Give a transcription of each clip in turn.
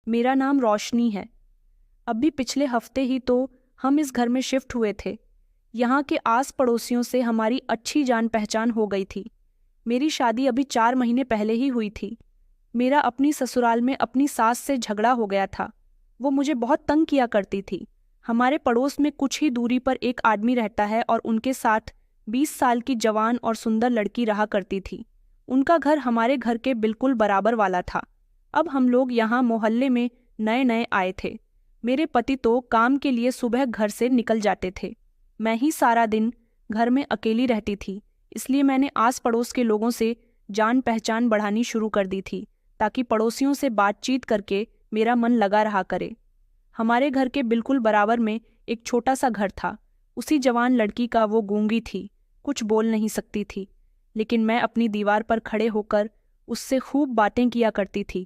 मेरा नाम रोशनी है। अभी पिछले हफ्ते ही तो हम इस घर में शिफ्ट हुए थे। यहाँ के आस पड़ोसियों से हमारी अच्छी जान पहचान हो गई थी। मेरी शादी अभी 4 महीने पहले ही हुई थी। मेरा अपनी ससुराल में अपनी सास से झगड़ा हो गया था। वो मुझे बहुत तंग किया करती थी। हमारे पड़ोस में कुछ ही दूरी पर एक आदमी रहता है और उनके साथ 20 साल की जवान और सुंदर लड़की रहा करती थी। उनका घर हमारे घर के बिल्कुल बराबर वाला था। अब हम लोग यहाँ मोहल्ले में नए नए आए थे। मेरे पति तो काम के लिए सुबह घर से निकल जाते थे। मैं ही सारा दिन घर में अकेली रहती थी, इसलिए मैंने आस पड़ोस के लोगों से जान पहचान बढ़ानी शुरू कर दी थी, ताकि पड़ोसियों से बातचीत करके मेरा मन लगा रहा करे। हमारे घर के बिल्कुल बराबर में एक छोटा सा घर था। उसी जवान लड़की का वो गूंगी थी, कुछ बोल नहीं सकती थी, लेकिन मैं अपनी दीवार पर खड़े होकर उससे खूब बातें किया करती थी।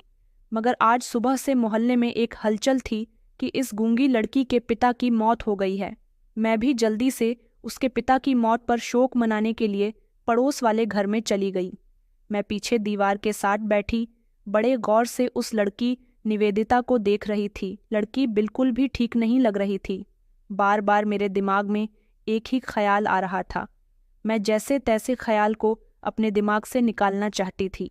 मगर आज सुबह से मोहल्ले में एक हलचल थी कि इस गूंगी लड़की के पिता की मौत हो गई है। मैं भी जल्दी से उसके पिता की मौत पर शोक मनाने के लिए पड़ोस वाले घर में चली गई। मैं पीछे दीवार के साथ बैठी बड़े गौर से उस लड़की निवेदिता को देख रही थी। लड़की बिल्कुल भी ठीक नहीं लग रही थी। बार बार मेरे दिमाग में एक ही ख्याल आ रहा था। मैं जैसे तैसे ख्याल को अपने दिमाग से निकालना चाहती थी।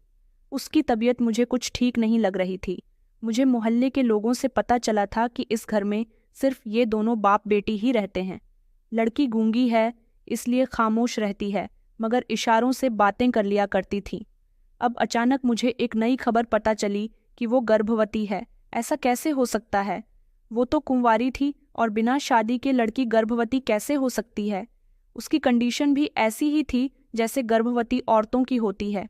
उसकी तबीयत मुझे कुछ ठीक नहीं लग रही थी। मुझे मोहल्ले के लोगों से पता चला था कि इस घर में सिर्फ ये दोनों बाप बेटी ही रहते हैं। लड़की गूंगी है, इसलिए खामोश रहती है, मगर इशारों से बातें कर लिया करती थी। अब अचानक मुझे एक नई खबर पता चली कि वो गर्भवती है। ऐसा कैसे हो सकता है? वो तो कुंवारी थी और बिना शादी के लड़की गर्भवती कैसे हो सकती है? उसकी कंडीशन भी ऐसी ही थी जैसे गर्भवती औरतों की होती है।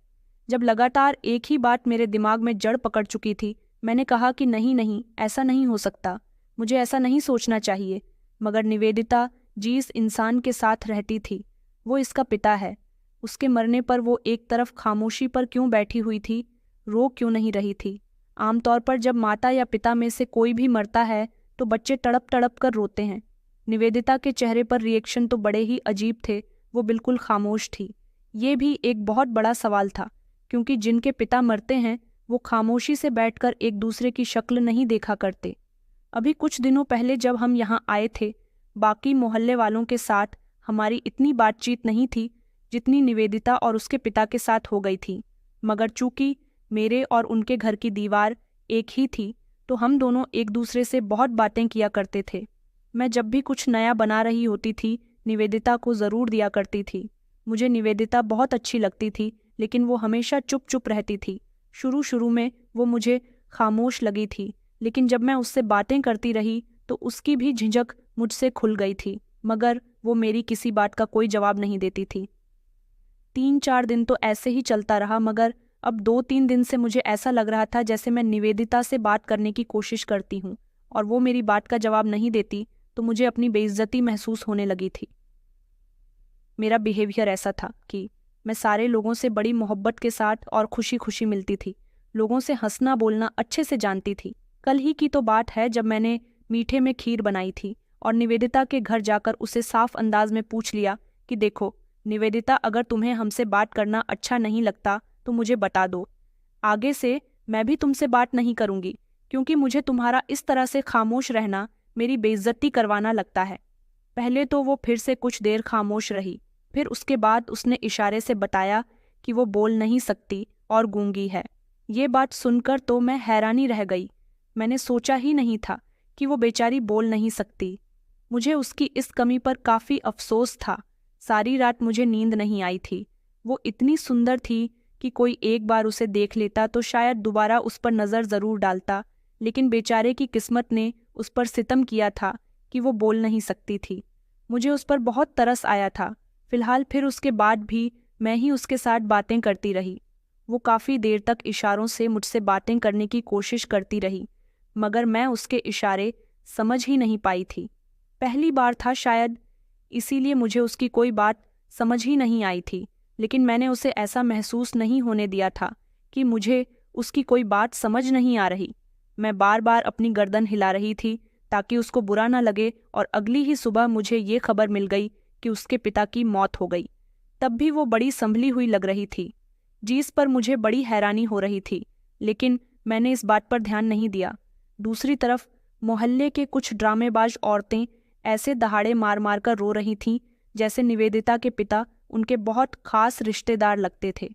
जब लगातार एक ही बात मेरे दिमाग में जड़ पकड़ चुकी थी, मैंने कहा कि नहीं नहीं, ऐसा नहीं हो सकता, मुझे ऐसा नहीं सोचना चाहिए। मगर निवेदिता जिस इंसान के साथ रहती थी, वो इसका पिता है। उसके मरने पर वो एक तरफ खामोशी पर क्यों बैठी हुई थी, रो क्यों नहीं रही थी? आमतौर पर जब माता या पिता में से कोई भी मरता है तो बच्चे तड़प तड़प कर रोते हैं। निवेदिता के चेहरे पर रिएक्शन तो बड़े ही अजीब थे। वो बिल्कुल खामोश थी। ये भी एक बहुत बड़ा सवाल था, क्योंकि जिनके पिता मरते हैं वो खामोशी से बैठकर एक दूसरे की शक्ल नहीं देखा करते। अभी कुछ दिनों पहले जब हम यहाँ आए थे, बाकी मोहल्ले वालों के साथ हमारी इतनी बातचीत नहीं थी जितनी निवेदिता और उसके पिता के साथ हो गई थी। मगर चूंकि मेरे और उनके घर की दीवार एक ही थी, तो हम दोनों एक दूसरे से बहुत बातें किया करते थे। मैं जब भी कुछ नया बना रही होती थी, निवेदिता को ज़रूर दिया करती थी। मुझे निवेदिता बहुत अच्छी लगती थी, लेकिन वो हमेशा चुप चुप रहती थी। शुरू शुरू में वो मुझे खामोश लगी थी, लेकिन जब मैं उससे बातें करती रही तो उसकी भी झिझक मुझसे खुल गई थी। मगर वो मेरी किसी बात का कोई जवाब नहीं देती थी। 3-4 दिन तो ऐसे ही चलता रहा, मगर अब 2-3 दिन से मुझे ऐसा लग रहा था जैसे मैं निवेदिता से बात करने की कोशिश करती हूँ और वो मेरी बात का जवाब नहीं देती, तो मुझे अपनी बेइज्जती महसूस होने लगी थी। मेरा बिहेवियर ऐसा था कि मैं सारे लोगों से बड़ी मोहब्बत के साथ और खुशी खुशी मिलती थी। लोगों से हंसना बोलना अच्छे से जानती थी। कल ही की तो बात है जब मैंने मीठे में खीर बनाई थी और निवेदिता के घर जाकर उसे साफ अंदाज में पूछ लिया कि देखो निवेदिता, अगर तुम्हें हमसे बात करना अच्छा नहीं लगता तो मुझे बता दो। आगे से मैं भी तुमसे बात नहीं करूंगी, क्योंकि मुझे तुम्हारा इस तरह से खामोश रहना मेरी बेइज्जती करवाना लगता है। पहले तो वो फिर से कुछ देर खामोश रही, फिर उसके बाद उसने इशारे से बताया कि वो बोल नहीं सकती और गूंगी है। ये बात सुनकर तो मैं हैरानी रह गई। मैंने सोचा ही नहीं था कि वो बेचारी बोल नहीं सकती। मुझे उसकी इस कमी पर काफ़ी अफसोस था। सारी रात मुझे नींद नहीं आई थी। वो इतनी सुंदर थी कि कोई एक बार उसे देख लेता तो शायद दोबारा उस पर नज़र ज़रूर डालता, लेकिन बेचारे की किस्मत ने उस पर सितम किया था कि वो बोल नहीं सकती थी। मुझे उस पर बहुत तरस आया था। फिलहाल फिर उसके बाद भी मैं ही उसके साथ बातें करती रही। वो काफ़ी देर तक इशारों से मुझसे बातें करने की कोशिश करती रही, मगर मैं उसके इशारे समझ ही नहीं पाई थी। पहली बार था शायद, इसीलिए मुझे उसकी कोई बात समझ ही नहीं आई थी, लेकिन मैंने उसे ऐसा महसूस नहीं होने दिया था कि मुझे उसकी कोई बात समझ नहीं आ रही। मैं बार बार अपनी गर्दन हिला रही थी ताकि उसको बुरा ना लगे, और अगली ही सुबह मुझे ये खबर मिल गई कि उसके पिता की मौत हो गई। तब भी वो बड़ी संभली हुई लग रही थी, जिस पर मुझे बड़ी हैरानी हो रही थी, लेकिन मैंने इस बात पर ध्यान नहीं दिया। दूसरी तरफ मोहल्ले के कुछ ड्रामेबाज औरतें ऐसे दहाड़े मार मार कर रो रही थीं जैसे निवेदिता के पिता उनके बहुत खास रिश्तेदार लगते थे।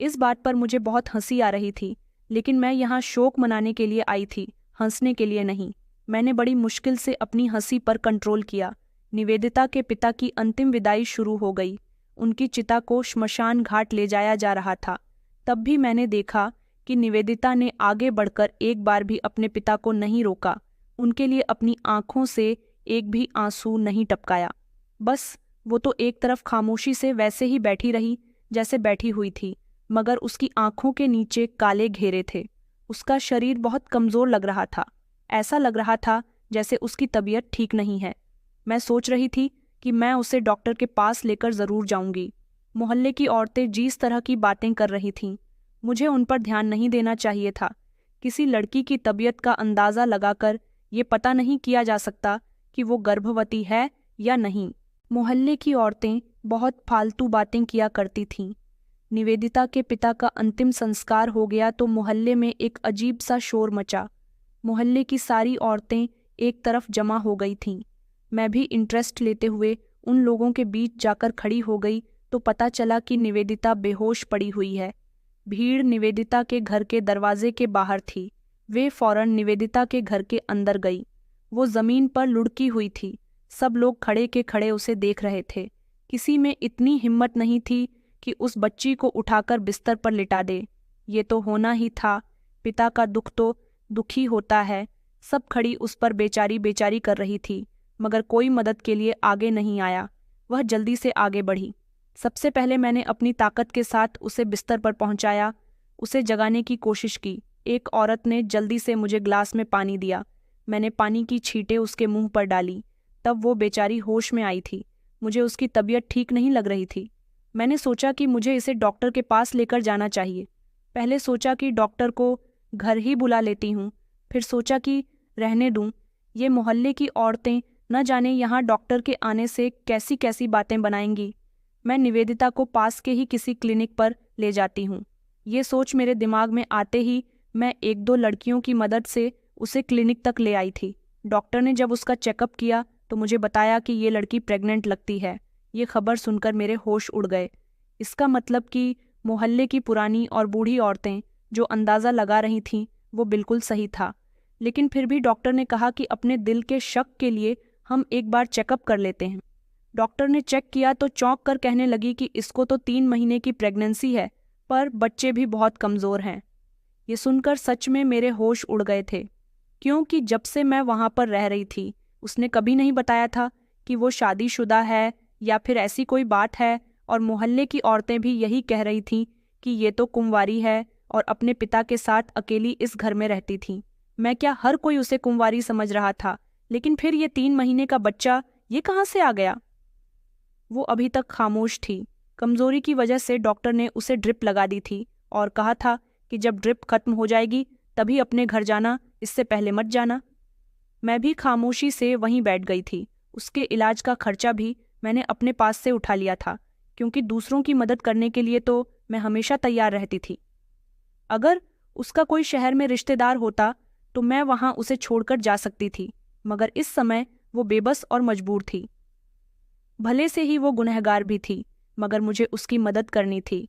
इस बात पर मुझे बहुत हंसी आ रही थी, लेकिन मैं यहाँ शोक मनाने के लिए आई थी, हंसने के लिए नहीं। मैंने बड़ी मुश्किल से अपनी हंसी पर कंट्रोल किया। निवेदिता के पिता की अंतिम विदाई शुरू हो गई। उनकी चिता को श्मशान घाट ले जाया जा रहा था। तब भी मैंने देखा कि निवेदिता ने आगे बढ़कर एक बार भी अपने पिता को नहीं रोका, उनके लिए अपनी आंखों से एक भी आंसू नहीं टपकाया। बस वो तो एक तरफ खामोशी से वैसे ही बैठी रही जैसे बैठी हुई थी, मगर उसकी आंखों के नीचे काले घेरे थे। उसका शरीर बहुत कमजोर लग रहा था। ऐसा लग रहा था जैसे उसकी तबीयत ठीक नहीं है। मैं सोच रही थी कि मैं उसे डॉक्टर के पास लेकर ज़रूर जाऊंगी। मोहल्ले की औरतें जिस तरह की बातें कर रही थीं, मुझे उन पर ध्यान नहीं देना चाहिए था। किसी लड़की की तबीयत का अंदाज़ा लगाकर ये पता नहीं किया जा सकता कि वो गर्भवती है या नहीं। मोहल्ले की औरतें बहुत फालतू बातें किया करती थीं। निवेदिता के पिता का अंतिम संस्कार हो गया तो मोहल्ले में एक अजीब सा शोर मचा। मोहल्ले की सारी औरतें एक तरफ जमा हो गई थीं। मैं भी इंटरेस्ट लेते हुए उन लोगों के बीच जाकर खड़ी हो गई तो पता चला कि निवेदिता बेहोश पड़ी हुई है। भीड़ निवेदिता के घर के दरवाजे के बाहर थी। वे फौरन निवेदिता के घर के अंदर गई। वो जमीन पर लुढ़की हुई थी। सब लोग खड़े के खड़े उसे देख रहे थे। किसी में इतनी हिम्मत नहीं थी कि उस बच्ची को उठाकर बिस्तर पर लिटा दे। ये तो होना ही था। पिता का दुख तो दुखी होता है। सब खड़ी उस पर बेचारी बेचारी कर रही थी, मगर कोई मदद के लिए आगे नहीं आया। वह जल्दी से आगे बढ़ी। सबसे पहले मैंने अपनी ताकत के साथ उसे बिस्तर पर पहुंचाया, उसे जगाने की कोशिश की। एक औरत ने जल्दी से मुझे ग्लास में पानी दिया। मैंने पानी की छींटें उसके मुंह पर डाली। तब वो बेचारी होश में आई थी। मुझे उसकी तबीयत ठीक नहीं लग रही थी। मैंने सोचा कि मुझे इसे डॉक्टर के पास लेकर जाना चाहिए। पहले सोचा कि डॉक्टर को घर ही बुला लेती हूँ, फिर सोचा कि रहने दूँ। ये मोहल्ले की औरतें न जाने यहाँ डॉक्टर के आने से कैसी कैसी बातें बनाएंगी। मैं निवेदिता को पास के ही किसी क्लिनिक पर ले जाती हूँ। ये सोच मेरे दिमाग में आते ही मैं एक दो लड़कियों की मदद से उसे क्लिनिक तक ले आई थी। डॉक्टर ने जब उसका चेकअप किया तो मुझे बताया कि ये लड़की प्रेग्नेंट लगती है। ये खबर सुनकर मेरे होश उड़ गए। इसका मतलब कि मोहल्ले की पुरानी और बूढ़ी औरतें जो अंदाज़ा लगा रही थीं वो बिल्कुल सही था। लेकिन फिर भी डॉक्टर ने कहा कि अपने दिल के शक के लिए हम एक बार चेकअप कर लेते हैं। डॉक्टर ने चेक किया तो चौंक कर कहने लगी कि इसको तो 3 महीने की प्रेगनेंसी है, पर बच्चे भी बहुत कमज़ोर हैं। ये सुनकर सच में मेरे होश उड़ गए थे, क्योंकि जब से मैं वहाँ पर रह रही थी उसने कभी नहीं बताया था कि वो शादीशुदा है या फिर ऐसी कोई बात है। और मोहल्ले की औरतें भी यही कह रही थीं कि ये तो कुंवारी है और अपने पिता के साथ अकेली इस घर में रहती थी। मैं क्या, हर कोई उसे कुंवारी समझ रहा था, लेकिन फिर ये 3 महीने का बच्चा ये कहाँ से आ गया? वो अभी तक खामोश थी। कमजोरी की वजह से डॉक्टर ने उसे ड्रिप लगा दी थी और कहा था कि जब ड्रिप खत्म हो जाएगी तभी अपने घर जाना, इससे पहले मत जाना। मैं भी खामोशी से वहीं बैठ गई थी। उसके इलाज का खर्चा भी मैंने अपने पास से उठा लिया था, क्योंकि दूसरों की मदद करने के लिए तो मैं हमेशा तैयार रहती थी। अगर उसका कोई शहर में रिश्तेदार होता तो मैं वहां उसे छोड़कर जा सकती थी, मगर इस समय वो बेबस और मजबूर थी। भले से ही वो गुनहगार भी थी, मगर मुझे उसकी मदद करनी थी।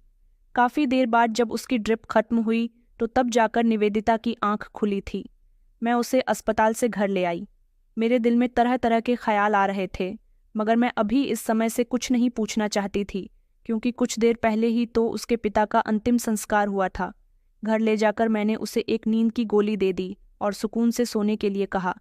काफ़ी देर बाद जब उसकी ड्रिप खत्म हुई तो तब जाकर निवेदिता की आंख खुली थी। मैं उसे अस्पताल से घर ले आई। मेरे दिल में तरह तरह के ख्याल आ रहे थे, मगर मैं अभी इस समय से कुछ नहीं पूछना चाहती थी, क्योंकि कुछ देर पहले ही तो उसके पिता का अंतिम संस्कार हुआ था। घर ले जाकर मैंने उसे एक नींद की गोली दे दी और सुकून से सोने के लिए कहा।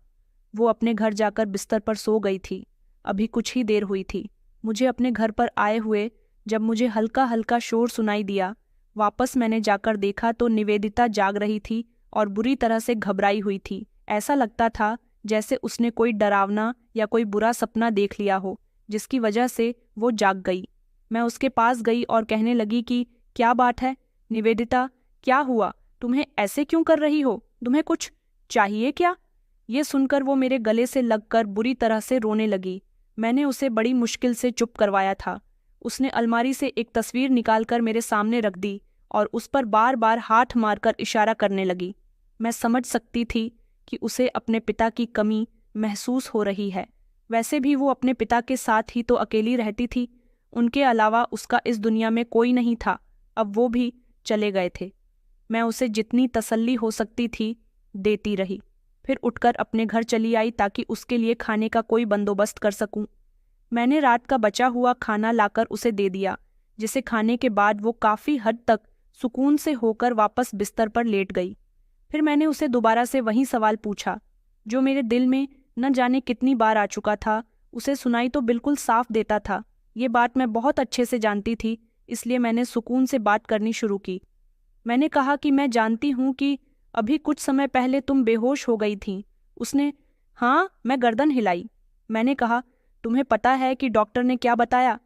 वो अपने घर जाकर बिस्तर पर सो गई थी। अभी कुछ ही देर हुई थी। मुझे अपने घर पर आए हुए जब मुझे हल्का हल्का शोर सुनाई दिया, वापस मैंने जाकर देखा तो निवेदिता जाग रही थी और बुरी तरह से घबराई हुई थी। ऐसा लगता था जैसे उसने कोई डरावना या कोई बुरा सपना देख लिया हो, जिसकी वजह से वो जाग गई। मैं उसके पास गई और कहने लगी कि क्या बात है निवेदिता, क्या हुआ? तुम्हें ऐसे क्यों कर रही हो? तुम्हें कुछ चाहिए क्या? ये सुनकर वो मेरे गले से लगकर बुरी तरह से रोने लगी। मैंने उसे बड़ी मुश्किल से चुप करवाया था। उसने अलमारी से एक तस्वीर निकालकर मेरे सामने रख दी और उस पर बार बार हाथ मारकर इशारा करने लगी। मैं समझ सकती थी कि उसे अपने पिता की कमी महसूस हो रही है। वैसे भी वो अपने पिता के साथ ही तो अकेली रहती थी, उनके अलावा उसका इस दुनिया में कोई नहीं था। अब वो भी चले गए थे। मैं उसे जितनी तसल्ली हो सकती थी देती रही, फिर उठकर अपने घर चली आई ताकि उसके लिए खाने का कोई बंदोबस्त कर सकूं। मैंने रात का बचा हुआ खाना लाकर उसे दे दिया, जिसे खाने के बाद वो काफ़ी हद तक सुकून से होकर वापस बिस्तर पर लेट गई। फिर मैंने उसे दोबारा से वही सवाल पूछा जो मेरे दिल में न जाने कितनी बार आ चुका था। उसे सुनाई तो बिल्कुल साफ देता था। ये बात मैं बहुत अच्छे से जानती थी, इसलिए मैंने सुकून से बात करनी शुरू की। मैंने कहा कि मैं जानती हूँ कि अभी कुछ समय पहले तुम बेहोश हो गई थीं। उसने हाँ, मैं गर्दन हिलाई। मैंने कहा, तुम्हें पता है कि डॉक्टर ने क्या बताया?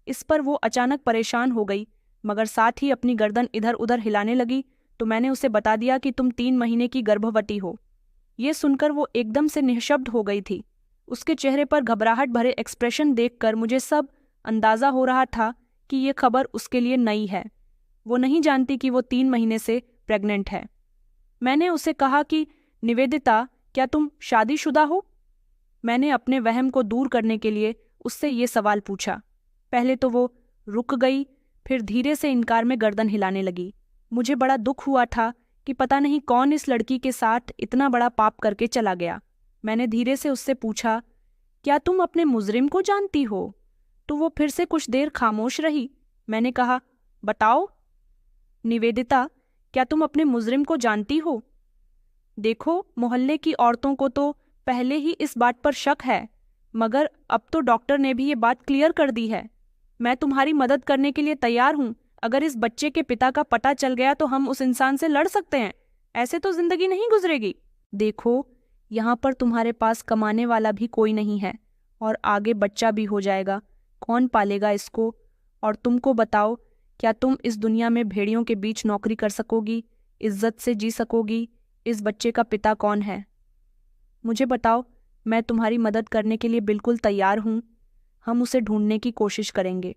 इस पर वो अचानक परेशान हो गई, मगर साथ ही अपनी गर्दन इधर उधर हिलाने लगी। तो मैंने उसे बता दिया कि तुम 3 महीने की गर्भवती हो। ये सुनकर वो एकदम से निःशब्द हो गई थी। उसके चेहरे पर घबराहट भरे एक्सप्रेशन देखकर मुझे सब अंदाजा हो रहा था कि ये खबर उसके लिए नई है। वो नहीं जानती कि वो 3 महीने से प्रेग्नेंट है। मैंने उसे कहा कि निवेदिता, क्या तुम शादीशुदा हो? मैंने अपने वहम को दूर करने के लिए उससे ये सवाल पूछा। पहले तो वो रुक गई, फिर धीरे से इनकार में गर्दन हिलाने लगी। मुझे बड़ा दुख हुआ था कि पता नहीं कौन इस लड़की के साथ इतना बड़ा पाप करके चला गया। मैंने धीरे से उससे पूछा, क्या तुम अपने मुजरिम को जानती हो? तो वो फिर से कुछ देर खामोश रही। मैंने कहा, बताओ निवेदिता, क्या तुम अपने मुजरिम को जानती हो? देखो, मोहल्ले की औरतों को तो पहले ही इस बात पर शक है, मगर अब तो डॉक्टर ने भी ये बात क्लियर कर दी है। मैं तुम्हारी मदद करने के लिए तैयार हूँ। अगर इस बच्चे के पिता का पता चल गया तो हम उस इंसान से लड़ सकते हैं। ऐसे तो जिंदगी नहीं गुजरेगी। देखो, यहाँ पर तुम्हारे पास कमाने वाला भी कोई नहीं है और आगे बच्चा भी हो जाएगा। कौन पालेगा इसको? और तुमको बताओ, क्या तुम इस दुनिया में भेड़ियों के बीच नौकरी कर सकोगी? इज्जत से जी सकोगी? इस बच्चे का पिता कौन है? मुझे बताओ, मैं तुम्हारी मदद करने के लिए बिल्कुल तैयार हूँ। हम उसे ढूंढने की कोशिश करेंगे।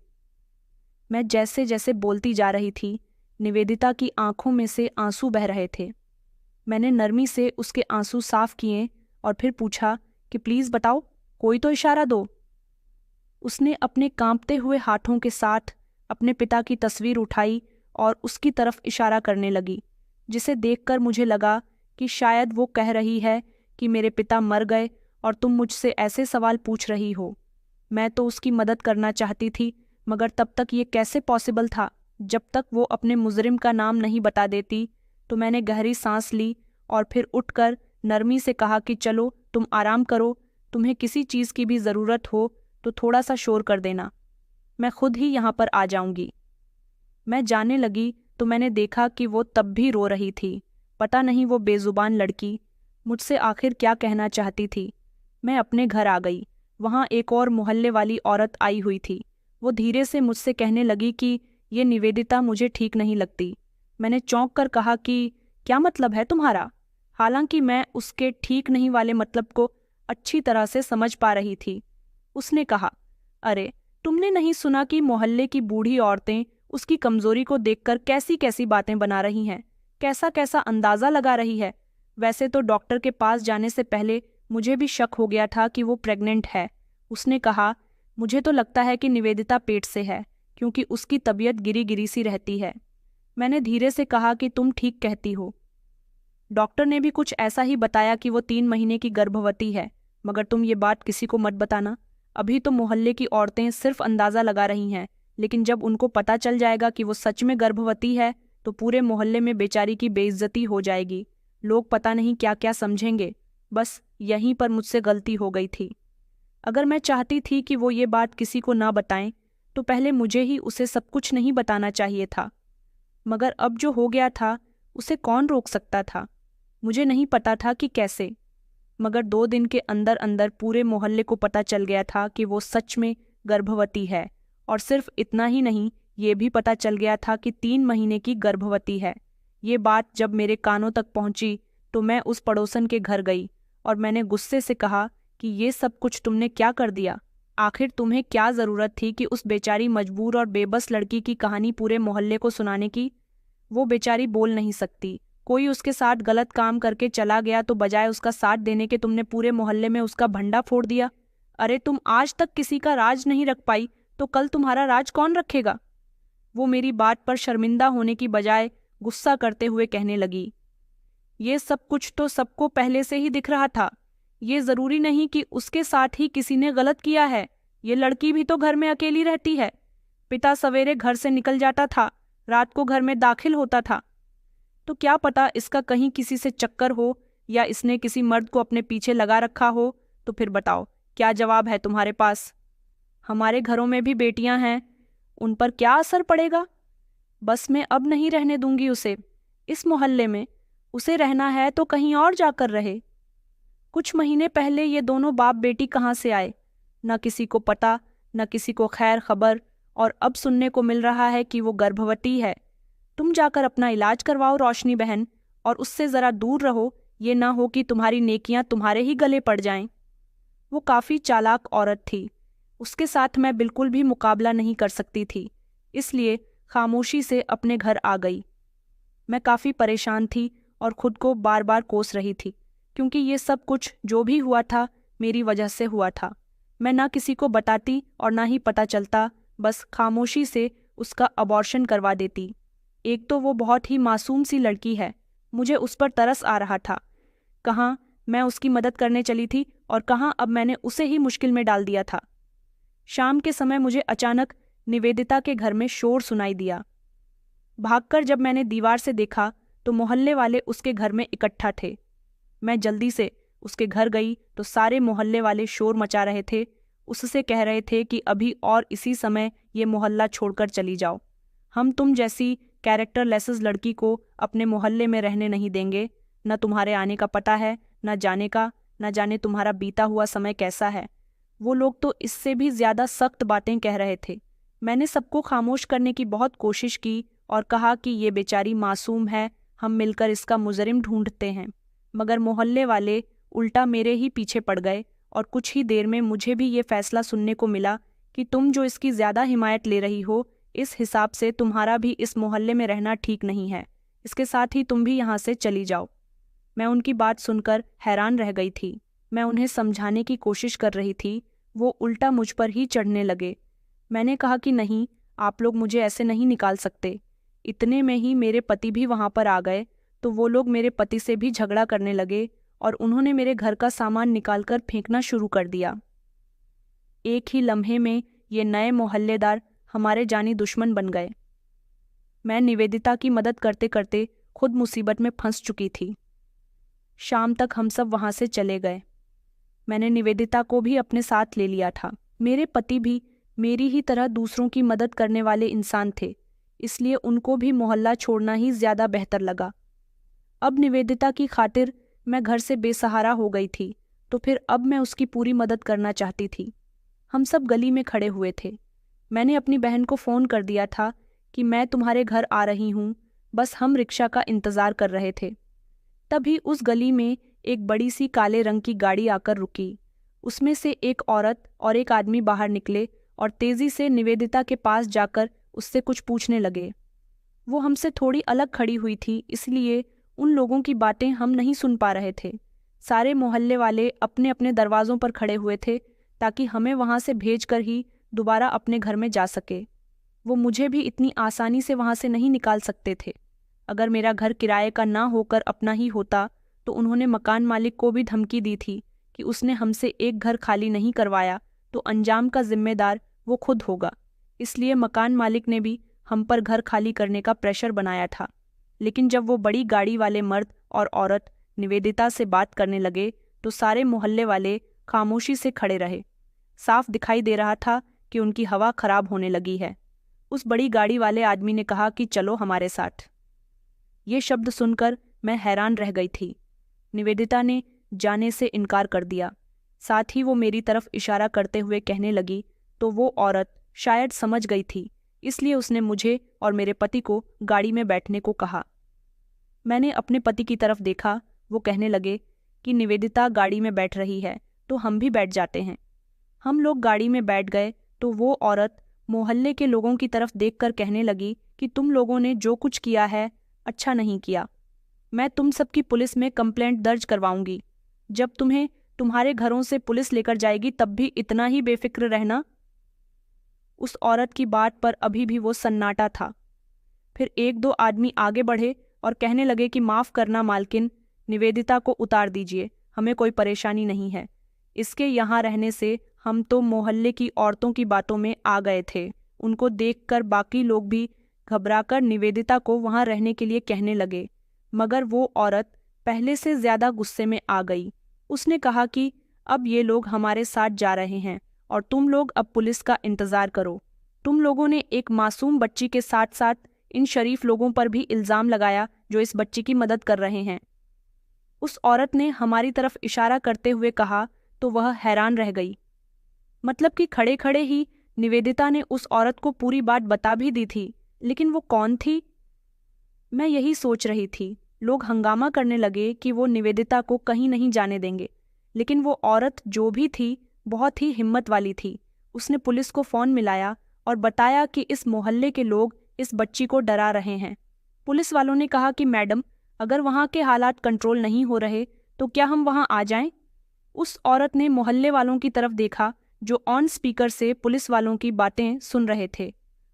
मैं जैसे जैसे बोलती जा रही थी, निवेदिता की आंखों में से आंसू बह रहे थे। मैंने नरमी से उसके आंसू साफ किए और फिर पूछा कि प्लीज़ बताओ, कोई तो इशारा दो। उसने अपने कांपते हुए हाथों के साथ अपने पिता की तस्वीर उठाई और उसकी तरफ इशारा करने लगी, जिसे देखकर मुझे लगा कि शायद वो कह रही है कि मेरे पिता मर गए और तुम मुझसे ऐसे सवाल पूछ रही हो। मैं तो उसकी मदद करना चाहती थी, मगर तब तक ये कैसे पॉसिबल था? जब तक वो अपने मुजरिम का नाम नहीं बता देती। तो मैंने गहरी सांस ली और फिर उठकर नरमी से कहा कि चलो, तुम आराम करो। तुम्हें किसी चीज़ की भी ज़रूरत हो तो थोड़ा सा शोर कर देना, मैं खुद ही यहाँ पर आ जाऊंगी। मैं जाने लगी तो मैंने देखा कि वो तब भी रो रही थी। पता नहीं वो बेजुबान लड़की मुझसे आखिर क्या कहना चाहती थी। मैं अपने घर आ गई। वहाँ एक और मोहल्ले वाली औरत आई हुई थी। वो धीरे से मुझसे कहने लगी कि ये निवेदिता मुझे ठीक नहीं लगती। मैंने चौंक कर कहा कि क्या मतलब है तुम्हारा? हालांकि मैं उसके ठीक नहीं वाले मतलब को अच्छी तरह से समझ पा रही थी। उसने कहा, अरे, तुमने नहीं सुना कि मोहल्ले की बूढ़ी औरतें उसकी कमजोरी को देखकर कैसी कैसी बातें बना रही हैं, कैसा कैसा अंदाजा लगा रही है। वैसे तो डॉक्टर के पास जाने से पहले मुझे भी शक हो गया था कि वो प्रेग्नेंट है। उसने कहा, मुझे तो लगता है कि निवेदिता पेट से है, क्योंकि उसकी तबीयत गिरी गिरी सी रहती है। मैंने धीरे से कहा कि तुम ठीक कहती हो। डॉक्टर ने भी कुछ ऐसा ही बताया कि वो 3 महीने की गर्भवती है, मगर तुम ये बात किसी को मत बताना। अभी तो मोहल्ले की औरतें सिर्फ अंदाजा लगा रही हैं, लेकिन जब उनको पता चल जाएगा कि वो सच में गर्भवती है तो पूरे मोहल्ले में बेचारी की बेइज्जती हो जाएगी। लोग पता नहीं क्या क्या समझेंगे। बस यहीं पर मुझसे गलती हो गई थी। अगर मैं चाहती थी कि वो ये बात किसी को ना बताएं तो पहले मुझे ही उसे सब कुछ नहीं बताना चाहिए था, मगर अब जो हो गया था उसे कौन रोक सकता था? मुझे नहीं पता था कि कैसे, मगर 2 दिन के अंदर अंदर पूरे मोहल्ले को पता चल गया था कि वो सच में गर्भवती है। और सिर्फ इतना ही नहीं, ये भी पता चल गया था कि 3 महीने की गर्भवती है। ये बात जब मेरे कानों तक पहुंची तो मैं उस पड़ोसन के घर गई और मैंने गुस्से से कहा कि ये सब कुछ तुमने क्या कर दिया? आखिर तुम्हें क्या ज़रूरत थी कि उस बेचारी मजबूर और बेबस लड़की की कहानी पूरे मोहल्ले को सुनाने की? वो बेचारी बोल नहीं सकती, कोई उसके साथ गलत काम करके चला गया तो बजाय उसका साथ देने के तुमने पूरे मोहल्ले में उसका भंडा फोड़ दिया। अरे तुम आज तक किसी का राज नहीं रख पाई तो कल तुम्हारा राज कौन रखेगा? वो मेरी बात पर शर्मिंदा होने की बजाय गुस्सा करते हुए कहने लगी, ये सब कुछ तो सबको पहले से ही दिख रहा था। ये जरूरी नहीं कि उसके साथ ही किसी ने गलत किया है। ये लड़की भी तो घर में अकेली रहती है। पिता सवेरे घर से निकल जाता था, रात को घर में दाखिल होता था। तो क्या पता इसका कहीं किसी से चक्कर हो या इसने किसी मर्द को अपने पीछे लगा रखा हो। तो फिर बताओ क्या जवाब है तुम्हारे पास? हमारे घरों में भी बेटियां हैं, उन पर क्या असर पड़ेगा? बस मैं अब नहीं रहने दूंगी उसे इस मोहल्ले में। उसे रहना है तो कहीं और जाकर रहे। कुछ महीने पहले ये दोनों बाप बेटी कहाँ से आए, न किसी को पता न किसी को खैर खबर, और अब सुनने को मिल रहा है कि वो गर्भवती है। तुम जाकर अपना इलाज करवाओ रोशनी बहन, और उससे ज़रा दूर रहो, ये ना हो कि तुम्हारी नेकियां तुम्हारे ही गले पड़ जाएं। वो काफ़ी चालाक औरत थी, उसके साथ मैं बिल्कुल भी मुकाबला नहीं कर सकती थी, इसलिए खामोशी से अपने घर आ गई। मैं काफ़ी परेशान थी और खुद को बार बार कोस रही थी, क्योंकि ये सब कुछ जो भी हुआ था मेरी वजह से हुआ था। मैं ना किसी को बताती और ना ही पता चलता, बस खामोशी से उसका अबॉर्शन करवा देती। एक तो वो बहुत ही मासूम सी लड़की है, मुझे उस पर तरस आ रहा था। कहाँ मैं उसकी मदद करने चली थी और कहाँ अब मैंने उसे ही मुश्किल में डाल दिया था। शाम के समय मुझे अचानक निवेदिता के घर में शोर सुनाई दिया। भागकर जब मैंने दीवार से देखा तो मोहल्ले वाले उसके घर में इकट्ठा थे। मैं जल्दी से उसके घर गई तो सारे मोहल्ले वाले शोर मचा रहे थे। उससे कह रहे थे कि अभी और इसी समय ये मोहल्ला छोड़कर चली जाओ। हम तुम जैसी कैरेक्टरलेस लड़की को अपने मोहल्ले में रहने नहीं देंगे। न तुम्हारे आने का पता है न जाने का, न जाने तुम्हारा बीता हुआ समय कैसा है। वो लोग तो इससे भी ज़्यादा सख्त बातें कह रहे थे। मैंने सबको खामोश करने की बहुत कोशिश की और कहा कि ये बेचारी मासूम है, हम मिलकर इसका मुजरिम ढूंढते हैं। मगर मोहल्ले वाले उल्टा मेरे ही पीछे पड़ गए और कुछ ही देर में मुझे भी ये फैसला सुनने को मिला कि तुम जो इसकी ज़्यादा हिमायत ले रही हो, इस हिसाब से तुम्हारा भी इस मोहल्ले में रहना ठीक नहीं है। इसके साथ ही तुम भी यहाँ से चली जाओ। मैं उनकी बात सुनकर हैरान रह गई थी। मैं उन्हें समझाने की कोशिश कर रही थी, वो उल्टा मुझ पर ही चढ़ने लगे। मैंने कहा कि नहीं, आप लोग मुझे ऐसे नहीं निकाल सकते। इतने में ही मेरे पति भी वहाँ पर आ गए, तो वो लोग मेरे पति से भी झगड़ा करने लगे और उन्होंने मेरे घर का सामान निकालकर फेंकना शुरू कर दिया। एक ही लम्हे में ये नए मोहल्लेदार हमारे जानी दुश्मन बन गए। मैं निवेदिता की मदद करते करते खुद मुसीबत में फंस चुकी थी। शाम तक हम सब वहाँ से चले गए। मैंने निवेदिता को भी अपने साथ ले लिया था। मेरे पति भी मेरी ही तरह दूसरों की मदद करने वाले इंसान थे, इसलिए उनको भी मोहल्ला छोड़ना ही ज़्यादा बेहतर लगा। अब निवेदिता की खातिर मैं घर से बेसहारा हो गई थी, तो फिर अब मैं उसकी पूरी मदद करना चाहती थी। हम सब गली में खड़े हुए थे। मैंने अपनी बहन को फ़ोन कर दिया था कि मैं तुम्हारे घर आ रही हूँ, बस हम रिक्शा का इंतज़ार कर रहे थे। तभी उस गली में एक बड़ी सी काले रंग की गाड़ी आकर रुकी। उसमें से एक औरत और एक आदमी बाहर निकले और तेज़ी से निवेदिता के पास जाकर उससे कुछ पूछने लगे। वो हमसे थोड़ी अलग खड़ी हुई थी, इसलिए उन लोगों की बातें हम नहीं सुन पा रहे थे। सारे मोहल्ले वाले अपने अपने दरवाज़ों पर खड़े हुए थे ताकि हमें वहाँ से भेजकर ही दोबारा अपने घर में जा सके। वो मुझे भी इतनी आसानी से वहाँ से नहीं निकाल सकते थे। अगर मेरा घर किराए का ना होकर अपना ही होता तो उन्होंने मकान मालिक को भी धमकी दी थी कि उसने हमसे एक घर खाली नहीं करवाया तो अंजाम का जिम्मेदार वो खुद होगा। इसलिए मकान मालिक ने भी हम पर घर खाली करने का प्रेशर बनाया था। लेकिन जब वो बड़ी गाड़ी वाले मर्द और औरत निवेदिता से बात करने लगे तो सारे मोहल्ले वाले खामोशी से खड़े रहे। साफ दिखाई दे रहा था कि उनकी हवा खराब होने लगी है। उस बड़ी गाड़ी वाले आदमी ने कहा कि चलो हमारे साथ। ये शब्द सुनकर मैं हैरान रह गई थी। निवेदिता ने जाने से इनकार कर दिया। साथ ही वो मेरी तरफ इशारा करते हुए कहने लगी, तो वो औरत शायद समझ गई थी, इसलिए उसने मुझे और मेरे पति को गाड़ी में बैठने को कहा। मैंने अपने पति की तरफ देखा। वो कहने लगे कि निवेदिता गाड़ी में बैठ रही है तो हम भी बैठ जाते हैं। हम लोग गाड़ी में बैठ गए तो वो औरत मोहल्ले के लोगों की तरफ देखकर कहने लगी कि तुम लोगों ने जो कुछ किया है अच्छा नहीं किया। मैं तुम सबकी पुलिस में कंप्लेंट दर्ज करवाऊंगी। जब तुम्हें तुम्हारे घरों से पुलिस लेकर जाएगी तब भी इतना ही बेफिक्र रहना। उस औरत की बात पर अभी भी वो सन्नाटा था। फिर एक दो आदमी आगे बढ़े और कहने लगे कि माफ़ करना मालकिन, निवेदिता को उतार दीजिए, हमें कोई परेशानी नहीं है। इसके यहाँ रहने से हम तो मोहल्ले की औरतों की बातों में आ गए थे। उनको देखकर बाकी लोग भी घबराकर निवेदिता को वहाँ रहने के लिए कहने लगे, मगर वो औरत पहले से ज़्यादा गुस्से में आ गई। उसने कहा कि अब ये लोग हमारे साथ जा रहे हैं और तुम लोग अब पुलिस का इंतज़ार करो। तुम लोगों ने एक मासूम बच्ची के साथ साथ इन शरीफ लोगों पर भी इल्ज़ाम लगाया जो इस बच्ची की मदद कर रहे हैं। उस औरत ने हमारी तरफ इशारा करते हुए कहा तो वह हैरान रह गई। मतलब कि खड़े खड़े ही निवेदिता ने उस औरत को पूरी बात बता भी दी थी, लेकिन वो कौन थी? मैं यही सोच रही थी। लोग हंगामा करने लगे कि वो निवेदिता को कहीं नहीं जाने देंगे, लेकिन वो औरत जो भी थी बहुत ही हिम्मत वाली थी। उसने पुलिस को फ़ोन मिलाया और बताया कि इस मोहल्ले के लोग इस बच्ची को डरा रहे हैं। पुलिस वालों ने कहा कि मैडम, अगर वहाँ के हालात कंट्रोल नहीं हो रहे तो क्या हम वहाँ आ जाएं? उस औरत ने मोहल्ले वालों की तरफ देखा जो ऑन स्पीकर से पुलिस वालों की बातें सुन रहे थे।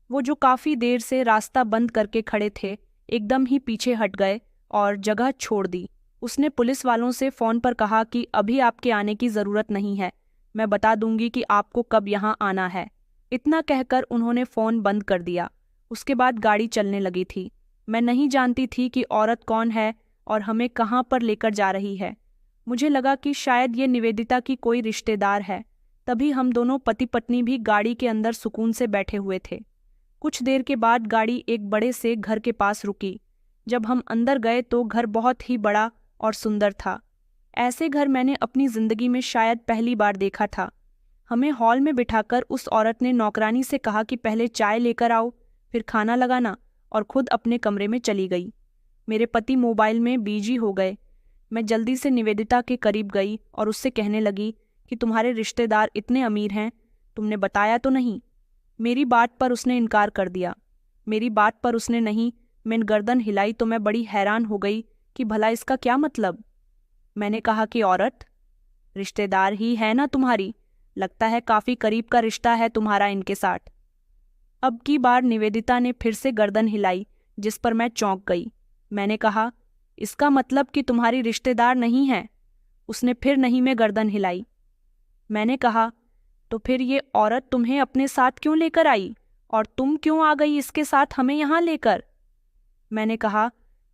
वो जो काफ़ी देर से रास्ता बंद करके खड़े थे, एकदम ही पीछे हट गए और जगह छोड़ दी। उसने पुलिस वालों से फ़ोन पर कहा कि अभी आपके आने की ज़रूरत नहीं है, मैं बता दूंगी कि आपको कब यहाँ आना है। इतना कहकर उन्होंने फ़ोन बंद कर दिया। उसके बाद गाड़ी चलने लगी थी। मैं नहीं जानती थी कि औरत कौन है और हमें कहाँ पर लेकर जा रही है। मुझे लगा कि शायद ये निवेदिता की कोई रिश्तेदार है। तभी हम दोनों पति पत्नी भी गाड़ी के अंदर सुकून से बैठे हुए थे। कुछ देर के बाद गाड़ी एक बड़े से घर के पास रुकी। जब हम अंदर गए तो घर बहुत ही बड़ा और सुंदर था। ऐसे घर मैंने अपनी ज़िंदगी में शायद पहली बार देखा था। हमें हॉल में बिठाकर उस औरत ने नौकरानी से कहा कि पहले चाय लेकर आओ, फिर खाना लगाना, और खुद अपने कमरे में चली गई। मेरे पति मोबाइल में बिजी हो गए। मैं जल्दी से निवेदिता के करीब गई और उससे कहने लगी कि तुम्हारे रिश्तेदार इतने अमीर हैं, तुमने बताया तो नहीं? मेरी बात पर उसने इनकार कर दिया। मेरी बात पर उसने नहीं, मैंने गर्दन हिलाई तो मैं बड़ी हैरान हो गई कि भला इसका क्या मतलब। मैंने कहा कि औरत, रिश्तेदार ही है ना तुम्हारी, लगता है काफ़ी करीब का रिश्ता है तुम्हारा इनके साथ। अब की बार निवेदिता ने फिर से गर्दन हिलाई, जिस पर मैं चौंक गई। मैंने कहा, इसका मतलब कि तुम्हारी रिश्तेदार नहीं है? उसने फिर नहीं में गर्दन हिलाई। मैंने कहा, तो फिर ये औरत तुम्हें अपने साथ क्यों लेकर आई और तुम क्यों आ गई इसके साथ हमें यहाँ लेकर? मैंने कहा,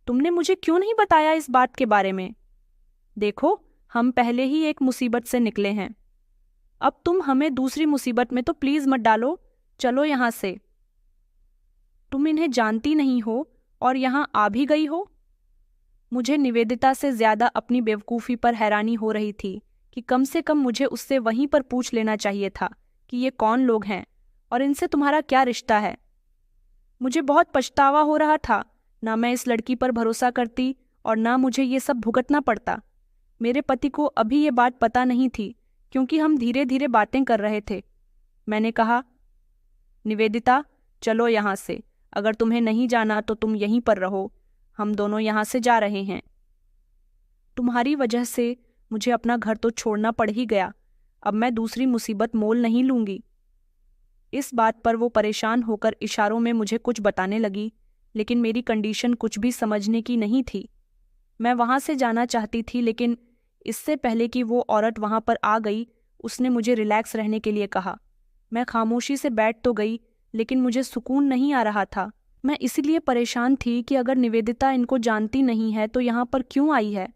तुमने मुझे क्यों नहीं बताया इस बात के बारे में? देखो, हम पहले ही एक मुसीबत से निकले हैं, अब तुम हमें दूसरी मुसीबत में तो प्लीज़ मत डालो। चलो यहाँ से। तुम इन्हें जानती नहीं हो और यहाँ आ भी गई हो। मुझे निवेदिता से ज़्यादा अपनी बेवकूफ़ी पर हैरानी हो रही थी कि कम से कम मुझे उससे वहीं पर पूछ लेना चाहिए था कि ये कौन लोग हैं और इनसे तुम्हारा क्या रिश्ता है। मुझे बहुत पछतावा हो रहा था, ना मैं इस लड़की पर भरोसा करती और ना मुझे ये सब भुगतना पड़ता। मेरे पति को अभी ये बात पता नहीं थी क्योंकि हम धीरे धीरे बातें कर रहे थे। मैंने कहा, निवेदिता, चलो यहाँ से। अगर तुम्हें नहीं जाना तो तुम यहीं पर रहो, हम दोनों यहाँ से जा रहे हैं। तुम्हारी वजह से मुझे अपना घर तो छोड़ना पड़ ही गया, अब मैं दूसरी मुसीबत मोल नहीं लूँगी। इस बात पर वो परेशान होकर इशारों में मुझे कुछ बताने लगी, लेकिन मेरी कंडीशन कुछ भी समझने की नहीं थी। मैं वहाँ से जाना चाहती थी, लेकिन इससे पहले कि वो औरत वहाँ पर आ गई, उसने मुझे रिलैक्स रहने के लिए कहा। मैं खामोशी से बैठ तो गई, लेकिन मुझे सुकून नहीं आ रहा था। मैं इसीलिए परेशान थी कि अगर निवेदिता इनको जानती नहीं है तो यहाँ पर क्यों आई है।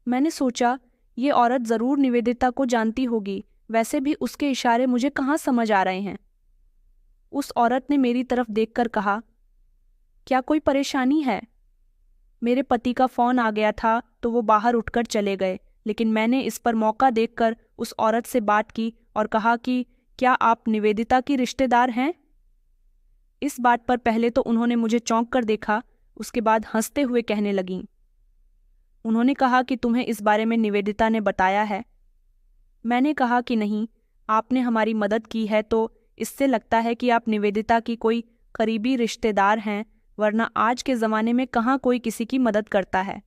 मैंने सोचा, ये औरत ज़रूर निवेदिता को जानती होगी, वैसे भी उसके इशारे मुझे कहाँ समझ आ रहे हैं। उस औरत ने मेरी तरफ देखकर कहा, क्या कोई परेशानी है? मेरे पति का फ़ोन आ गया था तो वो बाहर उठकर चले गए, लेकिन मैंने इस पर मौका देखकर उस औरत से बात की और कहा कि क्या आप निवेदिता की रिश्तेदार हैं? इस बात पर पहले तो उन्होंने मुझे चौंक कर देखा, उसके बाद हंसते हुए कहने लगीं। उन्होंने कहा कि तुम्हें इस बारे में निवेदिता ने बताया है? मैंने कहा कि नहीं, आपने हमारी मदद की है तो इससे लगता है कि आप निवेदिता की कोई करीबी रिश्तेदार हैं, वरना आज के ज़माने में कहाँ कोई किसी की मदद करता है।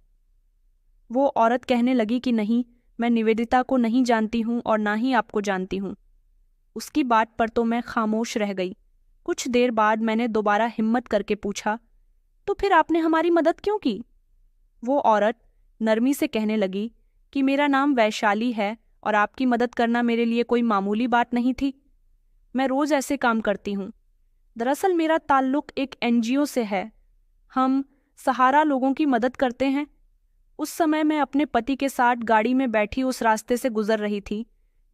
वो औरत कहने लगी कि नहीं, मैं निवेदिता को नहीं जानती हूँ और ना ही आपको जानती हूँ। उसकी बात पर तो मैं खामोश रह गई। कुछ देर बाद मैंने दोबारा हिम्मत करके पूछा, तो फिर आपने हमारी मदद क्यों की? वो औरत नरमी से कहने लगी कि मेरा नाम वैशाली है और आपकी मदद करना मेरे लिए कोई मामूली बात नहीं थी। मैं रोज़ ऐसे काम करती हूँ। दरअसल मेरा ताल्लुक एक एनजीओ से है। हम सहारा लोगों की मदद करते हैं। उस समय मैं अपने पति के साथ गाड़ी में बैठी उस रास्ते से गुजर रही थी।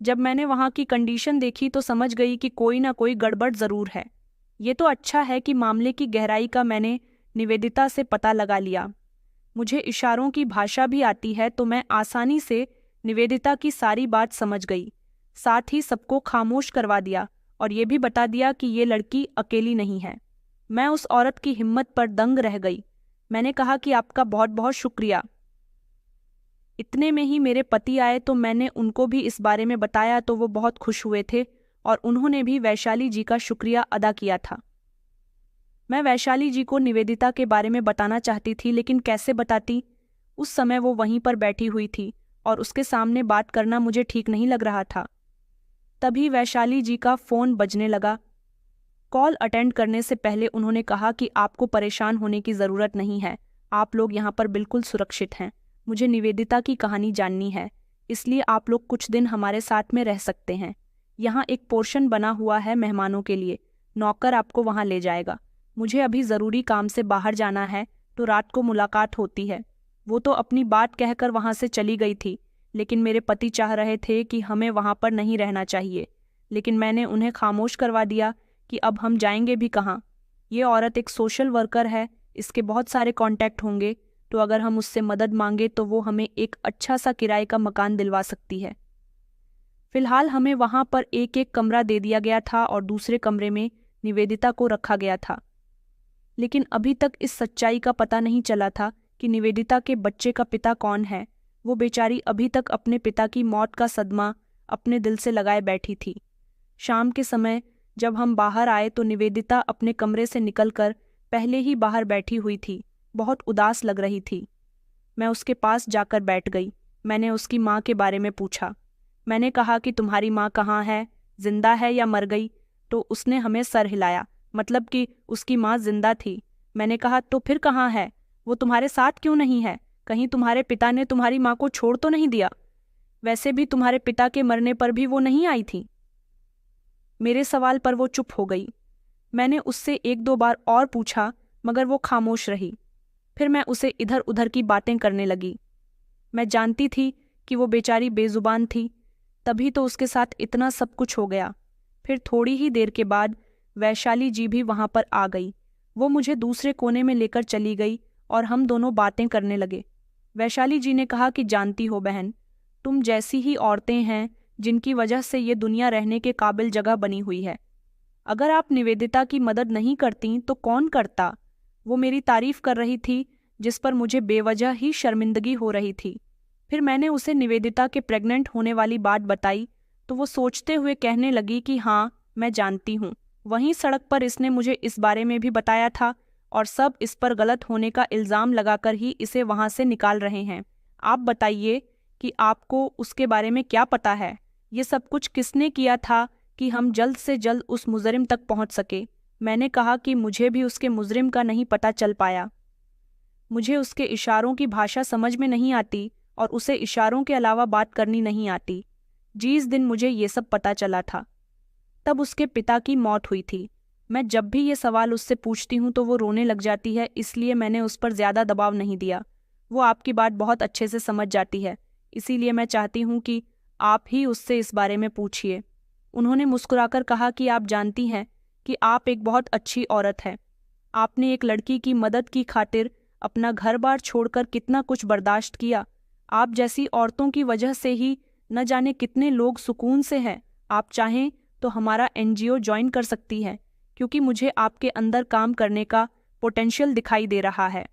जब मैंने वहाँ की कंडीशन देखी तो समझ गई कि कोई ना कोई गड़बड़ ज़रूर है। ये तो अच्छा है कि मामले की गहराई का मैंने निवेदिता से पता लगा लिया। मुझे इशारों की भाषा भी आती है तो मैं आसानी से निवेदिता की सारी बात समझ गई। साथ ही सबको खामोश करवा दिया और ये भी बता दिया कि ये लड़की अकेली नहीं है। मैं उस औरत की हिम्मत पर दंग रह गई। मैंने कहा कि आपका बहुत बहुत शुक्रिया। इतने में ही मेरे पति आए तो मैंने उनको भी इस बारे में बताया तो वो बहुत खुश हुए थे और उन्होंने भी वैशाली जी का शुक्रिया अदा किया था। मैं वैशाली जी को निवेदिता के बारे में बताना चाहती थी, लेकिन कैसे बताती? उस समय वो वहीं पर बैठी हुई थी और उसके सामने बात करना मुझे ठीक नहीं लग रहा था। तभी वैशाली जी का फ़ोन बजने लगा। कॉल अटेंड करने से पहले उन्होंने कहा कि आपको परेशान होने की ज़रूरत नहीं है, आप लोग यहाँ पर बिल्कुल सुरक्षित हैं। मुझे निवेदिता की कहानी जाननी है, इसलिए आप लोग कुछ दिन हमारे साथ में रह सकते हैं। यहाँ एक पोर्शन बना हुआ है मेहमानों के लिए, नौकर आपको वहाँ ले जाएगा। मुझे अभी ज़रूरी काम से बाहर जाना है तो रात को मुलाकात होती है। वो तो अपनी बात कहकर वहाँ से चली गई थी, लेकिन मेरे पति चाह रहे थे कि हमें वहाँ पर नहीं रहना चाहिए, लेकिन मैंने उन्हें खामोश करवा दिया कि अब हम जाएंगे भी कहाँ। ये औरत एक सोशल वर्कर है, इसके बहुत सारे कॉन्टैक्ट होंगे, तो अगर हम उससे मदद मांगे तो वो हमें एक अच्छा सा किराए का मकान दिलवा सकती है। फिलहाल हमें वहाँ पर एक एक कमरा दे दिया गया था और दूसरे कमरे में निवेदिता को रखा गया था। लेकिन अभी तक इस सच्चाई का पता नहीं चला था कि निवेदिता के बच्चे का पिता कौन है। वो बेचारी अभी तक अपने पिता की मौत का सदमा अपने दिल से लगाए बैठी थी। शाम के समय जब हम बाहर आए तो निवेदिता अपने कमरे से निकलकर पहले ही बाहर बैठी हुई थी, बहुत उदास लग रही थी। मैं उसके पास जाकर बैठ गई। मैंने उसकी माँ के बारे में पूछा। मैंने कहा कि तुम्हारी माँ कहाँ है, जिंदा है या मर गई? तो उसने हमें सर हिलाया, मतलब कि उसकी माँ जिंदा थी। मैंने कहा तो फिर कहाँ है? वो तुम्हारे साथ क्यों नहीं है? कहीं तुम्हारे पिता ने तुम्हारी माँ को छोड़ तो नहीं दिया? वैसे भी तुम्हारे पिता के मरने पर भी वो नहीं आई थी। मेरे सवाल पर वो चुप हो गई। मैंने उससे एक दो बार और पूछा मगर वो खामोश रही। फिर मैं उसे इधर उधर की बातें करने लगी। मैं जानती थी कि वो बेचारी बेजुबान थी, तभी तो उसके साथ इतना सब कुछ हो गया। फिर थोड़ी ही देर के बाद वैशाली जी भी वहाँ पर आ गई। वो मुझे दूसरे कोने में लेकर चली गई और हम दोनों बातें करने लगे। वैशाली जी ने कहा कि जानती हो बहन, तुम जैसी ही औरतें हैं जिनकी वजह से ये दुनिया रहने के काबिल जगह बनी हुई है। अगर आप निवेदिता की मदद नहीं करती तो कौन करता? वो मेरी तारीफ कर रही थी, जिस पर मुझे बेवजह ही शर्मिंदगी हो रही थी। फिर मैंने उसे निवेदिता के प्रेग्नेंट होने वाली बात बताई तो वो सोचते हुए कहने लगी कि हाँ, मैं जानती हूँ। वहीं सड़क पर इसने मुझे इस बारे में भी बताया था और सब इस पर गलत होने का इल्ज़ाम लगाकर ही इसे वहाँ से निकाल रहे हैं। आप बताइए कि आपको उसके बारे में क्या पता है? ये सब कुछ किसने किया था कि हम जल्द से जल्द उस मुजरिम तक पहुँच सके? मैंने कहा कि मुझे भी उसके मुजरिम का नहीं पता चल पाया। मुझे उसके इशारों की भाषा समझ में नहीं आती और उसे इशारों के अलावा बात करनी नहीं आती। जिस दिन मुझे ये सब पता चला था तब उसके पिता की मौत हुई थी। मैं जब भी ये सवाल उससे पूछती हूँ तो वो रोने लग जाती है, इसलिए मैंने उस पर ज़्यादा दबाव नहीं दिया। वो आपकी बात बहुत अच्छे से समझ जाती है, इसीलिए मैं चाहती हूँ कि आप ही उससे इस बारे में पूछिए। उन्होंने मुस्कुराकर कहा कि आप जानती हैं कि आप एक बहुत अच्छी औरत हैं। आपने एक लड़की की मदद की खातिर अपना घर बार छोड़कर कितना कुछ बर्दाश्त किया। आप जैसी औरतों की वजह से ही न जाने कितने लोग सुकून से हैं। आप चाहें तो हमारा एनजीओ ज्वाइन कर सकती हैं, क्योंकि मुझे आपके अंदर काम करने का पोटेंशियल दिखाई दे रहा है।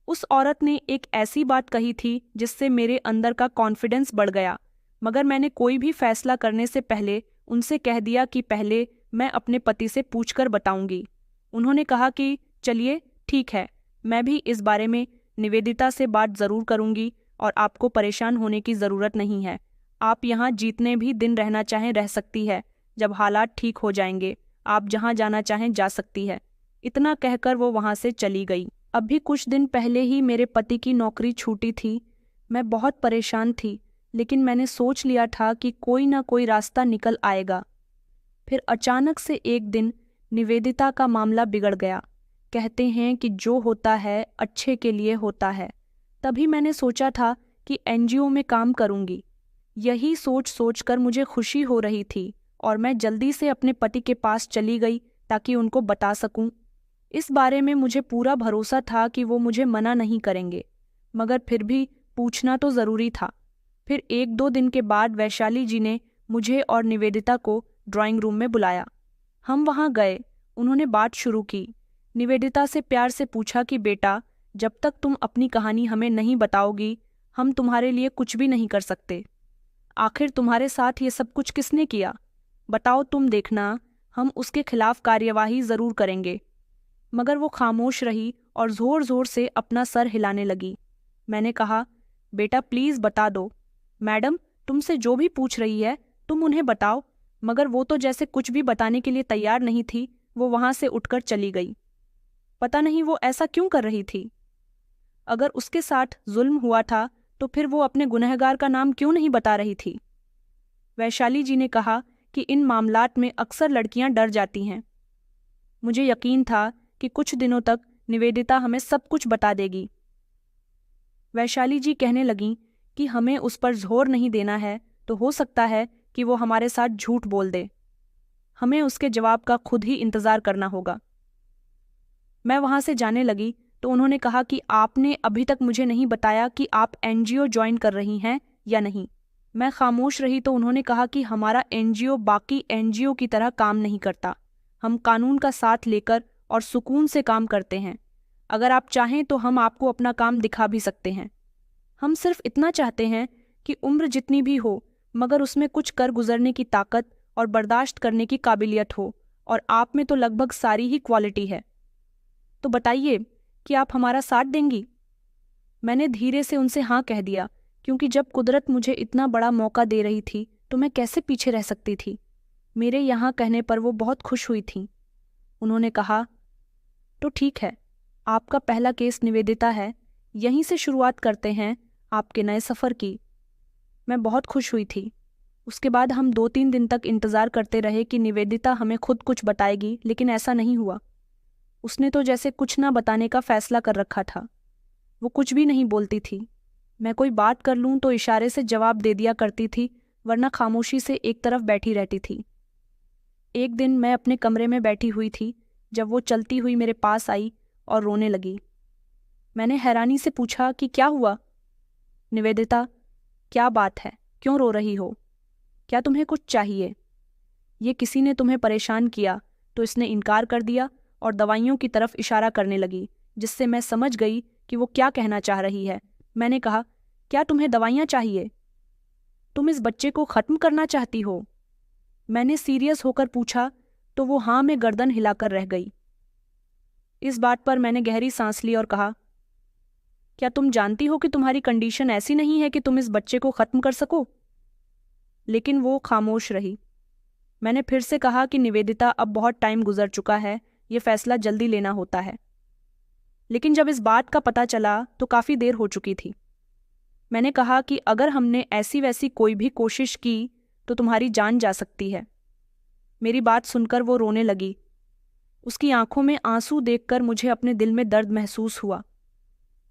उस औरत ने एक ऐसी बात कही थी जिससे मेरे अंदर का कॉन्फिडेंस बढ़ गया, मगर मैंने कोई भी फैसला करने से पहले उनसे कह दिया कि पहले मैं अपने पति से पूछकर बताऊंगी। उन्होंने कहा कि चलिए ठीक है, मैं भी इस बारे में निवेदिता से बात ज़रूर करूंगी और आपको परेशान होने की ज़रूरत नहीं है। आप यहाँ जितने भी दिन रहना चाहें रह सकती है। जब हालात ठीक हो जाएंगे आप जहाँ जाना चाहें जा सकती है। इतना कहकर वो वहाँ से चली गई। अभी कुछ दिन पहले ही मेरे पति की नौकरी छूटी थी। मैं बहुत परेशान थी, लेकिन मैंने सोच लिया था कि कोई ना कोई रास्ता निकल आएगा। फिर अचानक से एक दिन निवेदिता का मामला बिगड़ गया। कहते हैं कि जो होता है अच्छे के लिए होता है। तभी मैंने सोचा था कि एनजीओ में काम करूंगी। यही सोच सोचकर मुझे खुशी हो रही थी और मैं जल्दी से अपने पति के पास चली गई ताकि उनको बता सकूं। इस बारे में मुझे पूरा भरोसा था कि वो मुझे मना नहीं करेंगे, मगर फिर भी पूछना तो ज़रूरी था। फिर 1-2 दिन के बाद वैशाली जी ने मुझे और निवेदिता को ड्राइंग रूम में बुलाया। हम वहाँ गए। उन्होंने बात शुरू की। निवेदिता से प्यार से पूछा कि बेटा, जब तक तुम अपनी कहानी हमें नहीं बताओगी हम तुम्हारे लिए कुछ भी नहीं कर सकते। आखिर तुम्हारे साथ ये सब कुछ किसने किया? बताओ, तुम देखना, हम उसके खिलाफ कार्यवाही ज़रूर करेंगे। मगर वो खामोश रही और ज़ोर ज़ोर से अपना सर हिलाने लगी। मैंने कहा, बेटा प्लीज़ बता दो। मैडम, तुमसे जो भी पूछ रही है तुम उन्हें बताओ। मगर वो तो जैसे कुछ भी बताने के लिए तैयार नहीं थी। वो वहाँ से उठकर चली गई। पता नहीं वो ऐसा क्यों कर रही थी। अगर उसके साथ जुल्म हुआ था तो फिर वो अपने गुनहगार का नाम क्यों नहीं बता रही थी? वैशाली जी ने कहा कि इन मामलात में अक्सर लड़कियां डर जाती हैं। मुझे यकीन था कि कुछ दिनों तक निवेदिता हमें सब कुछ बता देगी। वैशाली जी कहने लगीं कि हमें उस पर जोर नहीं देना है, तो हो सकता है कि वो हमारे साथ झूठ बोल दे। हमें उसके जवाब का खुद ही इंतज़ार करना होगा। मैं वहाँ से जाने लगी तो उन्होंने कहा कि आपने अभी तक मुझे नहीं बताया कि आप एनजीओ ज्वाइन कर रही हैं या नहीं। मैं खामोश रही तो उन्होंने कहा कि हमारा एनजीओ बाकी एनजीओ की तरह काम नहीं करता। हम कानून का साथ लेकर और सुकून से काम करते हैं। अगर आप चाहें तो हम आपको अपना काम दिखा भी सकते हैं। हम सिर्फ इतना चाहते हैं कि उम्र जितनी भी हो मगर उसमें कुछ कर गुजरने की ताकत और बर्दाश्त करने की काबिलियत हो, और आप में तो लगभग सारी ही क्वालिटी है। तो बताइए कि आप हमारा साथ देंगी? मैंने धीरे से उनसे हाँ कह दिया, क्योंकि जब कुदरत मुझे इतना बड़ा मौका दे रही थी तो मैं कैसे पीछे रह सकती थी। मेरे यहाँ कहने पर वो बहुत खुश हुई थीं। उन्होंने कहा, तो ठीक है, आपका पहला केस निवेदिता है, यहीं से शुरुआत करते हैं आपके नए सफ़र की। मैं बहुत खुश हुई थी। उसके बाद हम 2-3 दिन तक इंतज़ार करते रहे कि निवेदिता हमें खुद कुछ बताएगी, लेकिन ऐसा नहीं हुआ। उसने तो जैसे कुछ ना बताने का फैसला कर रखा था। वो कुछ भी नहीं बोलती थी। मैं कोई बात कर लूँ तो इशारे से जवाब दे दिया करती थी, वरना खामोशी से एक तरफ बैठी रहती थी। एक दिन मैं अपने कमरे में बैठी हुई थी जब वो चलती हुई मेरे पास आई और रोने लगी। मैंने हैरानी से पूछा कि क्या हुआ? निवेदिता, क्या बात है, क्यों रो रही हो? क्या तुम्हें कुछ चाहिए? ये किसी ने तुम्हें परेशान किया तो इसने इनकार कर दिया और दवाइयों की तरफ इशारा करने लगी, जिससे मैं समझ गई कि वो क्या कहना चाह रही है। मैंने कहा, क्या तुम्हें दवाइयाँ चाहिए? तुम इस बच्चे को ख़त्म करना चाहती हो? मैंने सीरियस होकर पूछा तो वो हाँ में गर्दन हिलाकर रह गई। इस बात पर मैंने गहरी सांस ली और कहा, क्या तुम जानती हो कि तुम्हारी कंडीशन ऐसी नहीं है कि तुम इस बच्चे को ख़त्म कर सको? लेकिन वो खामोश रही। मैंने फिर से कहा कि निवेदिता, अब बहुत टाइम गुजर चुका है, ये फैसला जल्दी लेना होता है। लेकिन जब इस बात का पता चला तो काफ़ी देर हो चुकी थी। मैंने कहा कि अगर हमने ऐसी वैसी कोई भी कोशिश की तो तुम्हारी जान जा सकती है। मेरी बात सुनकर वो रोने लगी। उसकी आंखों में आंसू देखकर मुझे अपने दिल में दर्द महसूस हुआ।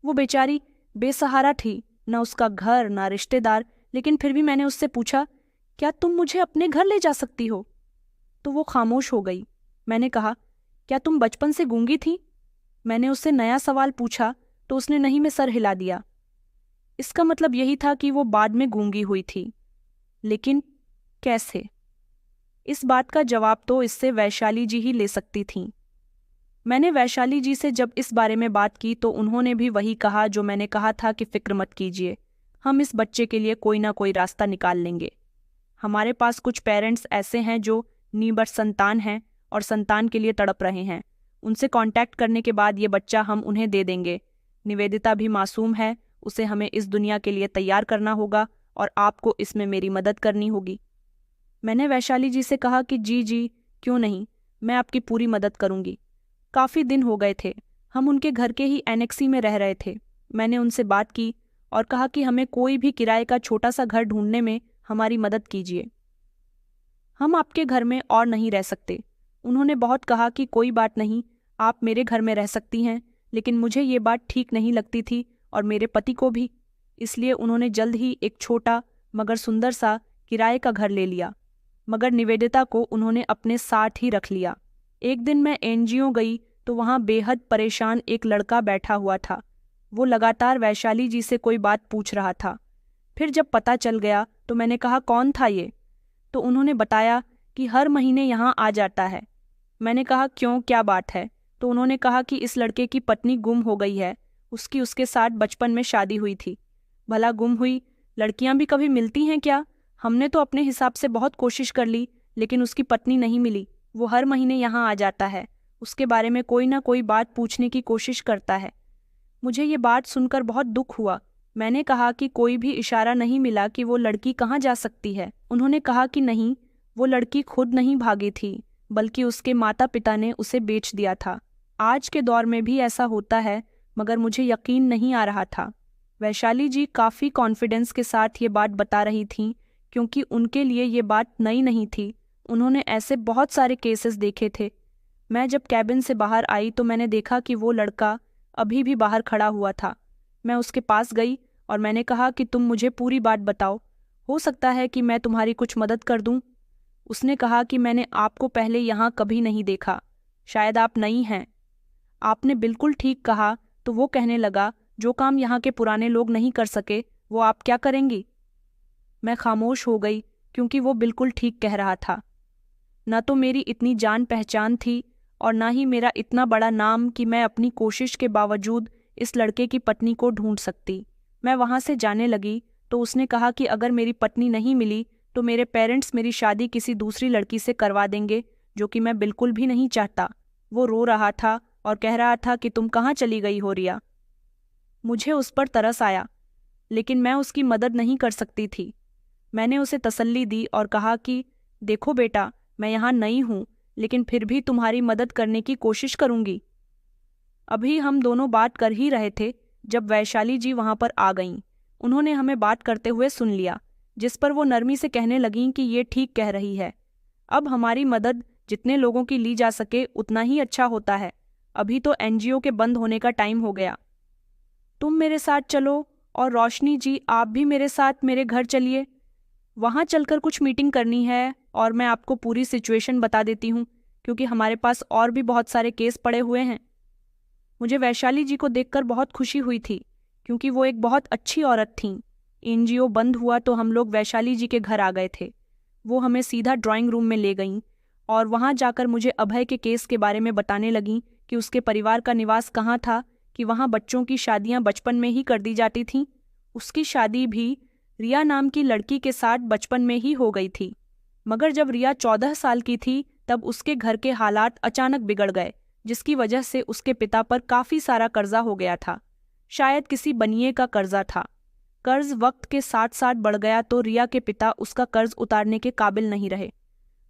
वो बेचारी बेसहारा थी, ना उसका घर ना रिश्तेदार, लेकिन फिर भी मैंने उससे पूछा, क्या तुम मुझे अपने घर ले जा सकती हो? तो वो खामोश हो गई। मैंने कहा, क्या तुम बचपन से गूंगी थी? मैंने उससे नया सवाल पूछा तो उसने नहीं में सर हिला दिया। इसका मतलब यही था कि वो बाद में गूंगी हुई थी, लेकिन कैसे? इस बात का जवाब तो इससे वैशाली जी ही ले सकती थीं। मैंने वैशाली जी से जब इस बारे में बात की तो उन्होंने भी वही कहा जो मैंने कहा था कि फिक्र मत कीजिए, हम इस बच्चे के लिए कोई ना कोई रास्ता निकाल लेंगे। हमारे पास कुछ पेरेंट्स ऐसे हैं जो निबर्स संतान हैं और संतान के लिए तड़प रहे हैं। उनसे कांटेक्ट करने के बाद ये बच्चा हम उन्हें दे देंगे। निवेदिता भी मासूम है, उसे हमें इस दुनिया के लिए तैयार करना होगा और आपको इसमें मेरी मदद करनी होगी। मैंने वैशाली जी से कहा कि जी क्यों नहीं, मैं आपकी पूरी मदद करूंगी। काफ़ी दिन हो गए थे, हम उनके घर के ही एनेक्सी में रह रहे थे। मैंने उनसे बात की और कहा कि हमें कोई भी किराए का छोटा सा घर ढूंढने में हमारी मदद कीजिए, हम आपके घर में और नहीं रह सकते। उन्होंने बहुत कहा कि कोई बात नहीं, आप मेरे घर में रह सकती हैं, लेकिन मुझे ये बात ठीक नहीं लगती थी और मेरे पति को भी। इसलिए उन्होंने जल्द ही एक छोटा मगर सुंदर सा किराए का घर ले लिया, मगर निवेदिता को उन्होंने अपने साथ ही रख लिया। एक दिन मैं एनजीओ गई तो वहाँ बेहद परेशान एक लड़का बैठा हुआ था। वो लगातार वैशाली जी से कोई बात पूछ रहा था। फिर जब पता चल गया तो मैंने कहा कौन था ये, तो उन्होंने बताया कि हर महीने यहाँ आ जाता है। मैंने कहा क्यों, क्या बात है? तो उन्होंने कहा कि इस लड़के की पत्नी गुम हो गई है, उसके साथ बचपन में शादी हुई थी। भला गुम हुई लड़कियां भी कभी मिलती हैं क्या? हमने तो अपने हिसाब से बहुत कोशिश कर ली, लेकिन उसकी पत्नी नहीं मिली। वो हर महीने यहाँ आ जाता है, उसके बारे में कोई ना कोई बात पूछने की कोशिश करता है। मुझे ये बात सुनकर बहुत दुख हुआ। मैंने कहा कि कोई भी इशारा नहीं मिला कि वो लड़की कहाँ जा सकती है। उन्होंने कहा कि नहीं, वो लड़की खुद नहीं भागी थी, बल्कि उसके माता पिता ने उसे बेच दिया था। आज के दौर में भी ऐसा होता है, मगर मुझे यकीन नहीं आ रहा था। वैशाली जी काफ़ी कॉन्फिडेंस के साथ ये बात बता रही थीं, क्योंकि उनके लिए ये बात नई नहीं थी। उन्होंने ऐसे बहुत सारे केसेस देखे थे। मैं जब कैबिन से बाहर आई तो मैंने देखा कि वो लड़का अभी भी बाहर खड़ा हुआ था। मैं उसके पास गई और मैंने कहा कि तुम मुझे पूरी बात बताओ, हो सकता है कि मैं तुम्हारी कुछ मदद कर दूं। उसने कहा कि मैंने आपको पहले यहाँ कभी नहीं देखा, शायद आप नई हैं। आपने बिल्कुल ठीक कहा। तो वो कहने लगा, जो काम यहाँ के पुराने लोग नहीं कर सके वो आप क्या करेंगी? मैं खामोश हो गई, क्योंकि वो बिल्कुल ठीक कह रहा था। न तो मेरी इतनी जान पहचान थी और न ही मेरा इतना बड़ा नाम कि मैं अपनी कोशिश के बावजूद इस लड़के की पत्नी को ढूंढ सकती। मैं वहाँ से जाने लगी तो उसने कहा कि अगर मेरी पत्नी नहीं मिली तो मेरे पेरेंट्स मेरी शादी किसी दूसरी लड़की से करवा देंगे, जो कि मैं बिल्कुल भी नहीं चाहता। वो रो रहा था और कह रहा था कि तुम कहाँ चली गई हो रिया। मुझे उस पर तरस आया, लेकिन मैं उसकी मदद नहीं कर सकती थी। मैंने उसे तसल्ली दी और कहा कि देखो बेटा, मैं यहाँ नई हूँ, लेकिन फिर भी तुम्हारी मदद करने की कोशिश करूँगी। अभी हम दोनों बात कर ही रहे थे जब वैशाली जी वहाँ पर आ गईं। उन्होंने हमें बात करते हुए सुन लिया, जिस पर वो नरमी से कहने लगीं कि ये ठीक कह रही है। अब हमारी मदद जितने लोगों की ली जा सके उतना ही अच्छा होता है। अभी तो एनजीओ के बंद होने का टाइम हो गया। तुम मेरे साथ चलो और रोशनी जी आप भी मेरे साथ मेरे घर चलिए। वहाँ चलकर कुछ मीटिंग करनी है और मैं आपको पूरी सिचुएशन बता देती हूँ, क्योंकि हमारे पास और भी बहुत सारे केस पड़े हुए हैं। मुझे वैशाली जी को देखकर बहुत खुशी हुई थी, क्योंकि वो एक बहुत अच्छी औरत थीं। एनजीओ बंद हुआ तो हम लोग वैशाली जी के घर आ गए थे। वो हमें सीधा ड्राइंग रूम में ले गईं और वहाँ जाकर मुझे अभय के केस के बारे में बताने लगीं कि उसके परिवार का निवास कहाँ था, कि वहाँ बच्चों की शादियाँ बचपन में ही कर दी जाती थीं। उसकी शादी भी रिया नाम की लड़की के साथ बचपन में ही हो गई थी, मगर जब रिया 14 साल की थी तब उसके घर के हालात अचानक बिगड़ गए, जिसकी वजह से उसके पिता पर काफ़ी सारा कर्जा हो गया था। शायद किसी बनिए का कर्जा था। कर्ज वक्त के साथ साथ बढ़ गया तो रिया के पिता उसका कर्ज उतारने के काबिल नहीं रहे,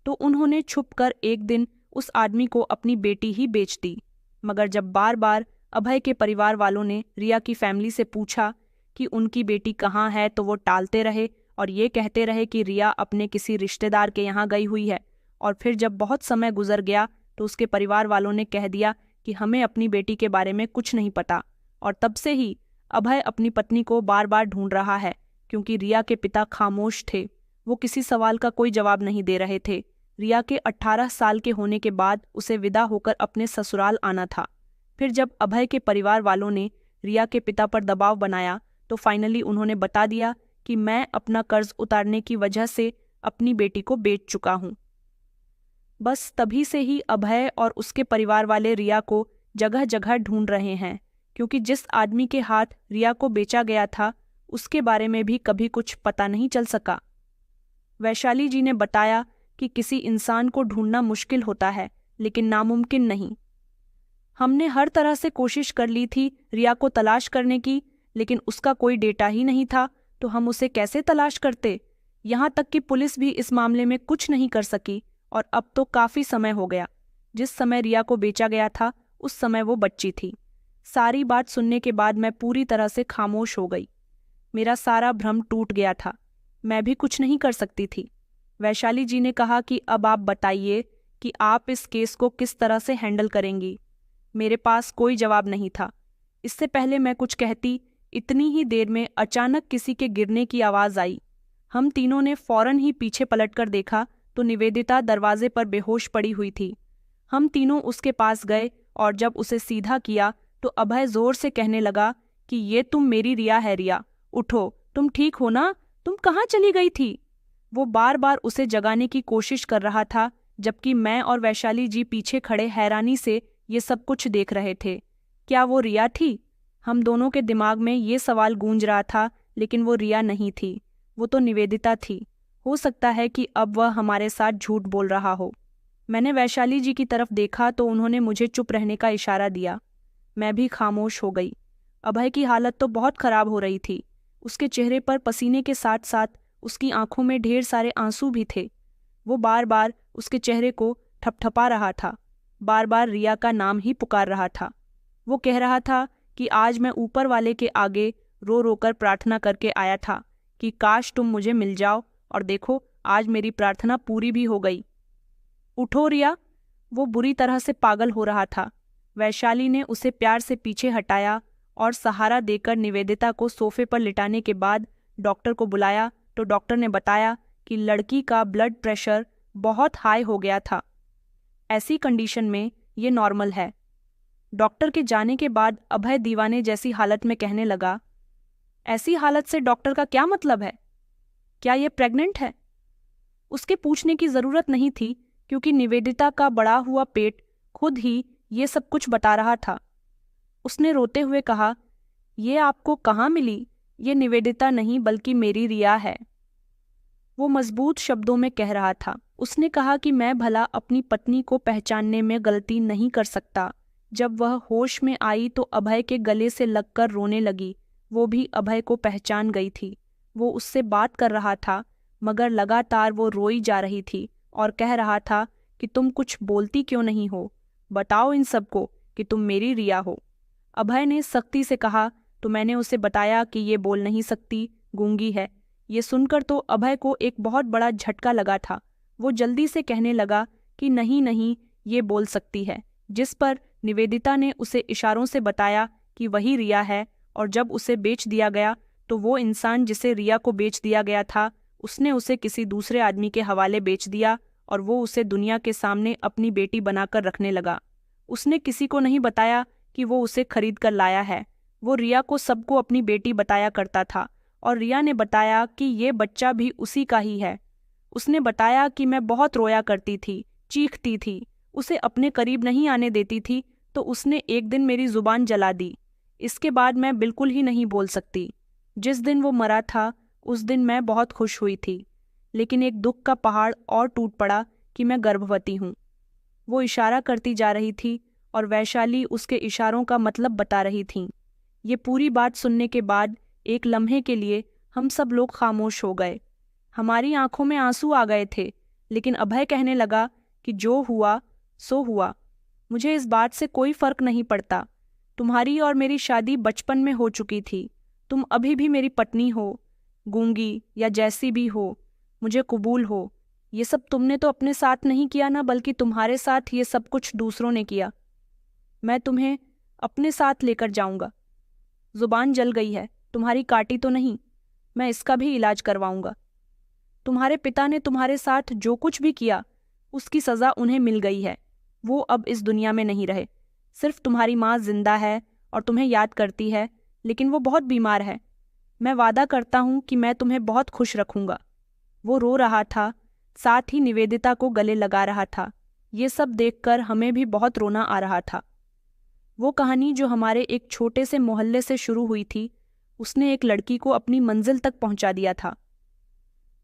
तो उन्होंने छुपकर एक दिन उस आदमी को अपनी बेटी ही बेच दी। मगर जब बार बार अभय के परिवार वालों ने रिया की फैमिली से पूछा कि उनकी बेटी कहाँ है, तो वो टालते रहे और ये कहते रहे कि रिया अपने किसी रिश्तेदार के यहाँ गई हुई है। और फिर जब बहुत समय गुजर गया तो उसके परिवार वालों ने कह दिया कि हमें अपनी बेटी के बारे में कुछ नहीं पता। और तब से ही अभय अपनी पत्नी को बार बार ढूंढ रहा है, क्योंकि रिया के पिता खामोश थे। वो किसी सवाल का कोई जवाब नहीं दे रहे थे। रिया के 18 साल के होने के बाद उसे विदा होकर अपने ससुराल आना था। फिर जब अभय के परिवार वालों ने रिया के पिता पर दबाव बनाया तो फाइनली उन्होंने बता दिया कि मैं अपना कर्ज उतारने की वजह से अपनी बेटी को बेच चुका हूँ। बस तभी से ही अभय और उसके परिवार वाले रिया को जगह जगह ढूंढ रहे हैं, क्योंकि जिस आदमी के हाथ रिया को बेचा गया था उसके बारे में भी कभी कुछ पता नहीं चल सका। वैशाली जी ने बताया कि किसी इंसान को ढूंढना मुश्किल होता है, लेकिन नामुमकिन नहीं। हमने हर तरह से कोशिश कर ली थी रिया को तलाश करने की, लेकिन उसका कोई डेटा ही नहीं था, तो हम उसे कैसे तलाश करते। यहाँ तक कि पुलिस भी इस मामले में कुछ नहीं कर सकी। और अब तो काफ़ी समय हो गया। जिस समय रिया को बेचा गया था उस समय वो बच्ची थी। सारी बात सुनने के बाद मैं पूरी तरह से खामोश हो गई। मेरा सारा भ्रम टूट गया था। मैं भी कुछ नहीं कर सकती थी। वैशाली जी ने कहा कि अब आप बताइए कि आप इस केस को किस तरह से हैंडल करेंगी। मेरे पास कोई जवाब नहीं था। इससे पहले मैं कुछ कहती, इतनी ही देर में अचानक किसी के गिरने की आवाज़ आई। हम तीनों ने फौरन ही पीछे पलटकर देखा तो निवेदिता दरवाजे पर बेहोश पड़ी हुई थी। हम तीनों उसके पास गए और जब उसे सीधा किया तो अभय जोर से कहने लगा कि ये तुम मेरी रिया है। रिया, उठो, तुम ठीक हो ना? तुम कहाँ चली गई थी? वो बार बार उसे जगाने की कोशिश कर रहा था, जबकि मैं और वैशाली जी पीछे खड़े हैरानी से ये सब कुछ देख रहे थे। क्या वो रिया थी? हम दोनों के दिमाग में ये सवाल गूंज रहा था, लेकिन वो रिया नहीं थी। वो तो निवेदिता थी। हो सकता है कि अब वह हमारे साथ झूठ बोल रहा हो। मैंने वैशाली जी की तरफ देखा तो उन्होंने मुझे चुप रहने का इशारा दिया। मैं भी खामोश हो गई। अभय की हालत तो बहुत खराब हो रही थी। उसके चेहरे पर पसीने के साथ साथ उसकी आंखों में ढेर सारे आंसू भी थे। वो बार बार उसके चेहरे को ठपठपा रहा था, बार बार रिया का नाम ही पुकार रहा था। वो कह रहा था कि आज मैं ऊपर वाले के आगे रो रो कर प्रार्थना करके आया था कि काश तुम मुझे मिल जाओ, और देखो आज मेरी प्रार्थना पूरी भी हो गई। उठो रिया। वो बुरी तरह से पागल हो रहा था। वैशाली ने उसे प्यार से पीछे हटाया और सहारा देकर निवेदिता को सोफे पर लिटाने के बाद डॉक्टर को बुलाया तो डॉक्टर ने बताया कि लड़की का ब्लड प्रेशर बहुत हाई हो गया था। ऐसी कंडीशन में ये नॉर्मल है। डॉक्टर के जाने के बाद अभय दीवाने जैसी हालत में कहने लगा, ऐसी हालत से डॉक्टर का क्या मतलब है? क्या ये प्रेग्नेंट है? उसके पूछने की जरूरत नहीं थी, क्योंकि निवेदिता का बड़ा हुआ पेट खुद ही ये सब कुछ बता रहा था। उसने रोते हुए कहा, ये आपको कहाँ मिली? ये निवेदिता नहीं बल्कि मेरी रिया है। वो मजबूत शब्दों में कह रहा था। उसने कहा कि मैं भला अपनी पत्नी को पहचानने में गलती नहीं कर सकता। जब वह होश में आई तो अभय के गले से लगकर रोने लगी। वो भी अभय को पहचान गई थी। वो उससे बात कर रहा था, मगर लगातार वो रोई जा रही थी और कह रहा था कि तुम कुछ बोलती क्यों नहीं हो? बताओ इन सबको कि तुम मेरी रिया हो। अभय ने सख्ती से कहा तो मैंने उसे बताया कि ये बोल नहीं सकती, गूंगी है। ये सुनकर तो अभय को एक बहुत बड़ा झटका लगा था। वो जल्दी से कहने लगा कि नहीं नहीं, ये बोल सकती है। जिस पर निवेदिता ने उसे इशारों से बताया कि वही रिया है। और जब उसे बेच दिया गया तो वो इंसान जिसे रिया को बेच दिया गया था, उसने उसे किसी दूसरे आदमी के हवाले बेच दिया और वो उसे दुनिया के सामने अपनी बेटी बनाकर रखने लगा। उसने किसी को नहीं बताया कि वो उसे खरीद कर लाया है। वो रिया को सबको अपनी बेटी बताया करता था और रिया ने बताया कि ये बच्चा भी उसी का ही है। उसने बताया कि मैं बहुत रोया करती थी, चीखती थी, उसे अपने करीब नहीं आने देती थी, तो उसने एक दिन मेरी जुबान जला दी। इसके बाद मैं बिल्कुल ही नहीं बोल सकती। जिस दिन वो मरा था उस दिन मैं बहुत खुश हुई थी, लेकिन एक दुख का पहाड़ और टूट पड़ा कि मैं गर्भवती हूँ। वो इशारा करती जा रही थी और वैशाली उसके इशारों का मतलब बता रही थीं। ये पूरी बात सुनने के बाद एक लम्हे के लिए हम सब लोग खामोश हो गए। हमारी आंखों में आंसू आ गए थे, लेकिन अभय कहने लगा कि जो हुआ सो हुआ। मुझे इस बात से कोई फर्क नहीं पड़ता। तुम्हारी और मेरी शादी बचपन में हो चुकी थी। तुम अभी भी मेरी पत्नी हो, गूंगी या जैसी भी हो, मुझे कबूल हो। ये सब तुमने तो अपने साथ नहीं किया ना, बल्कि तुम्हारे साथ ये सब कुछ दूसरों ने किया। मैं तुम्हें अपने साथ लेकर जाऊंगा। जुबान जल गई है, तुम्हारी काटी तो नहीं? मैं इसका भी इलाज करवाऊंगा। तुम्हारे पिता ने तुम्हारे साथ जो कुछ भी किया उसकी सज़ा उन्हें मिल गई है। वो अब इस दुनिया में नहीं रहे। सिर्फ तुम्हारी माँ जिंदा है और तुम्हें याद करती है, लेकिन वो बहुत बीमार है। मैं वादा करता हूँ कि मैं तुम्हें बहुत खुश रखूंगा। वो रो रहा था, साथ ही निवेदिता को गले लगा रहा था। ये सब देखकर हमें भी बहुत रोना आ रहा था। वो कहानी जो हमारे एक छोटे से मोहल्ले से शुरू हुई थी, उसने एक लड़की को अपनी मंजिल तक पहुंचा दिया था।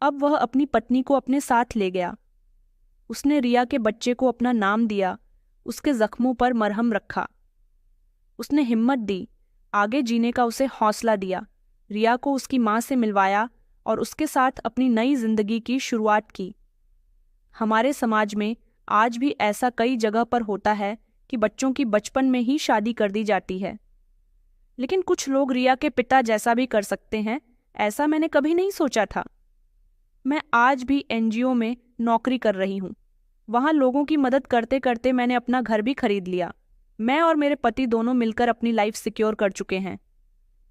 अब वह अपनी पत्नी को अपने साथ ले गया। उसने रिया के बच्चे को अपना नाम दिया, उसके जख्मों पर मरहम रखा। उसने हिम्मत दी, आगे जीने का उसे हौसला दिया, रिया को उसकी माँ से मिलवाया और उसके साथ अपनी नई जिंदगी की शुरुआत की। हमारे समाज में आज भी ऐसा कई जगह पर होता है कि बच्चों की बचपन में ही शादी कर दी जाती है। लेकिन कुछ लोग रिया के पिता जैसा भी कर सकते हैं, ऐसा मैंने कभी नहीं सोचा था। मैं आज भी एनजीओ में नौकरी कर रही हूँ। वहाँ लोगों की मदद करते करते मैंने अपना घर भी खरीद लिया। मैं और मेरे पति दोनों मिलकर अपनी लाइफ सिक्योर कर चुके हैं।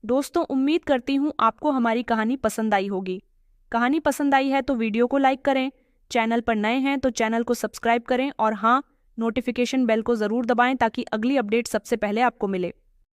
दोस्तों, उम्मीद करती हूँ आपको हमारी कहानी पसंद आई होगी। कहानी पसंद आई है तो वीडियो को लाइक करें, चैनल पर नए हैं तो चैनल को सब्सक्राइब करें और हाँ, नोटिफिकेशन बेल को ज़रूर दबाएं ताकि अगली अपडेट सबसे पहले आपको मिले।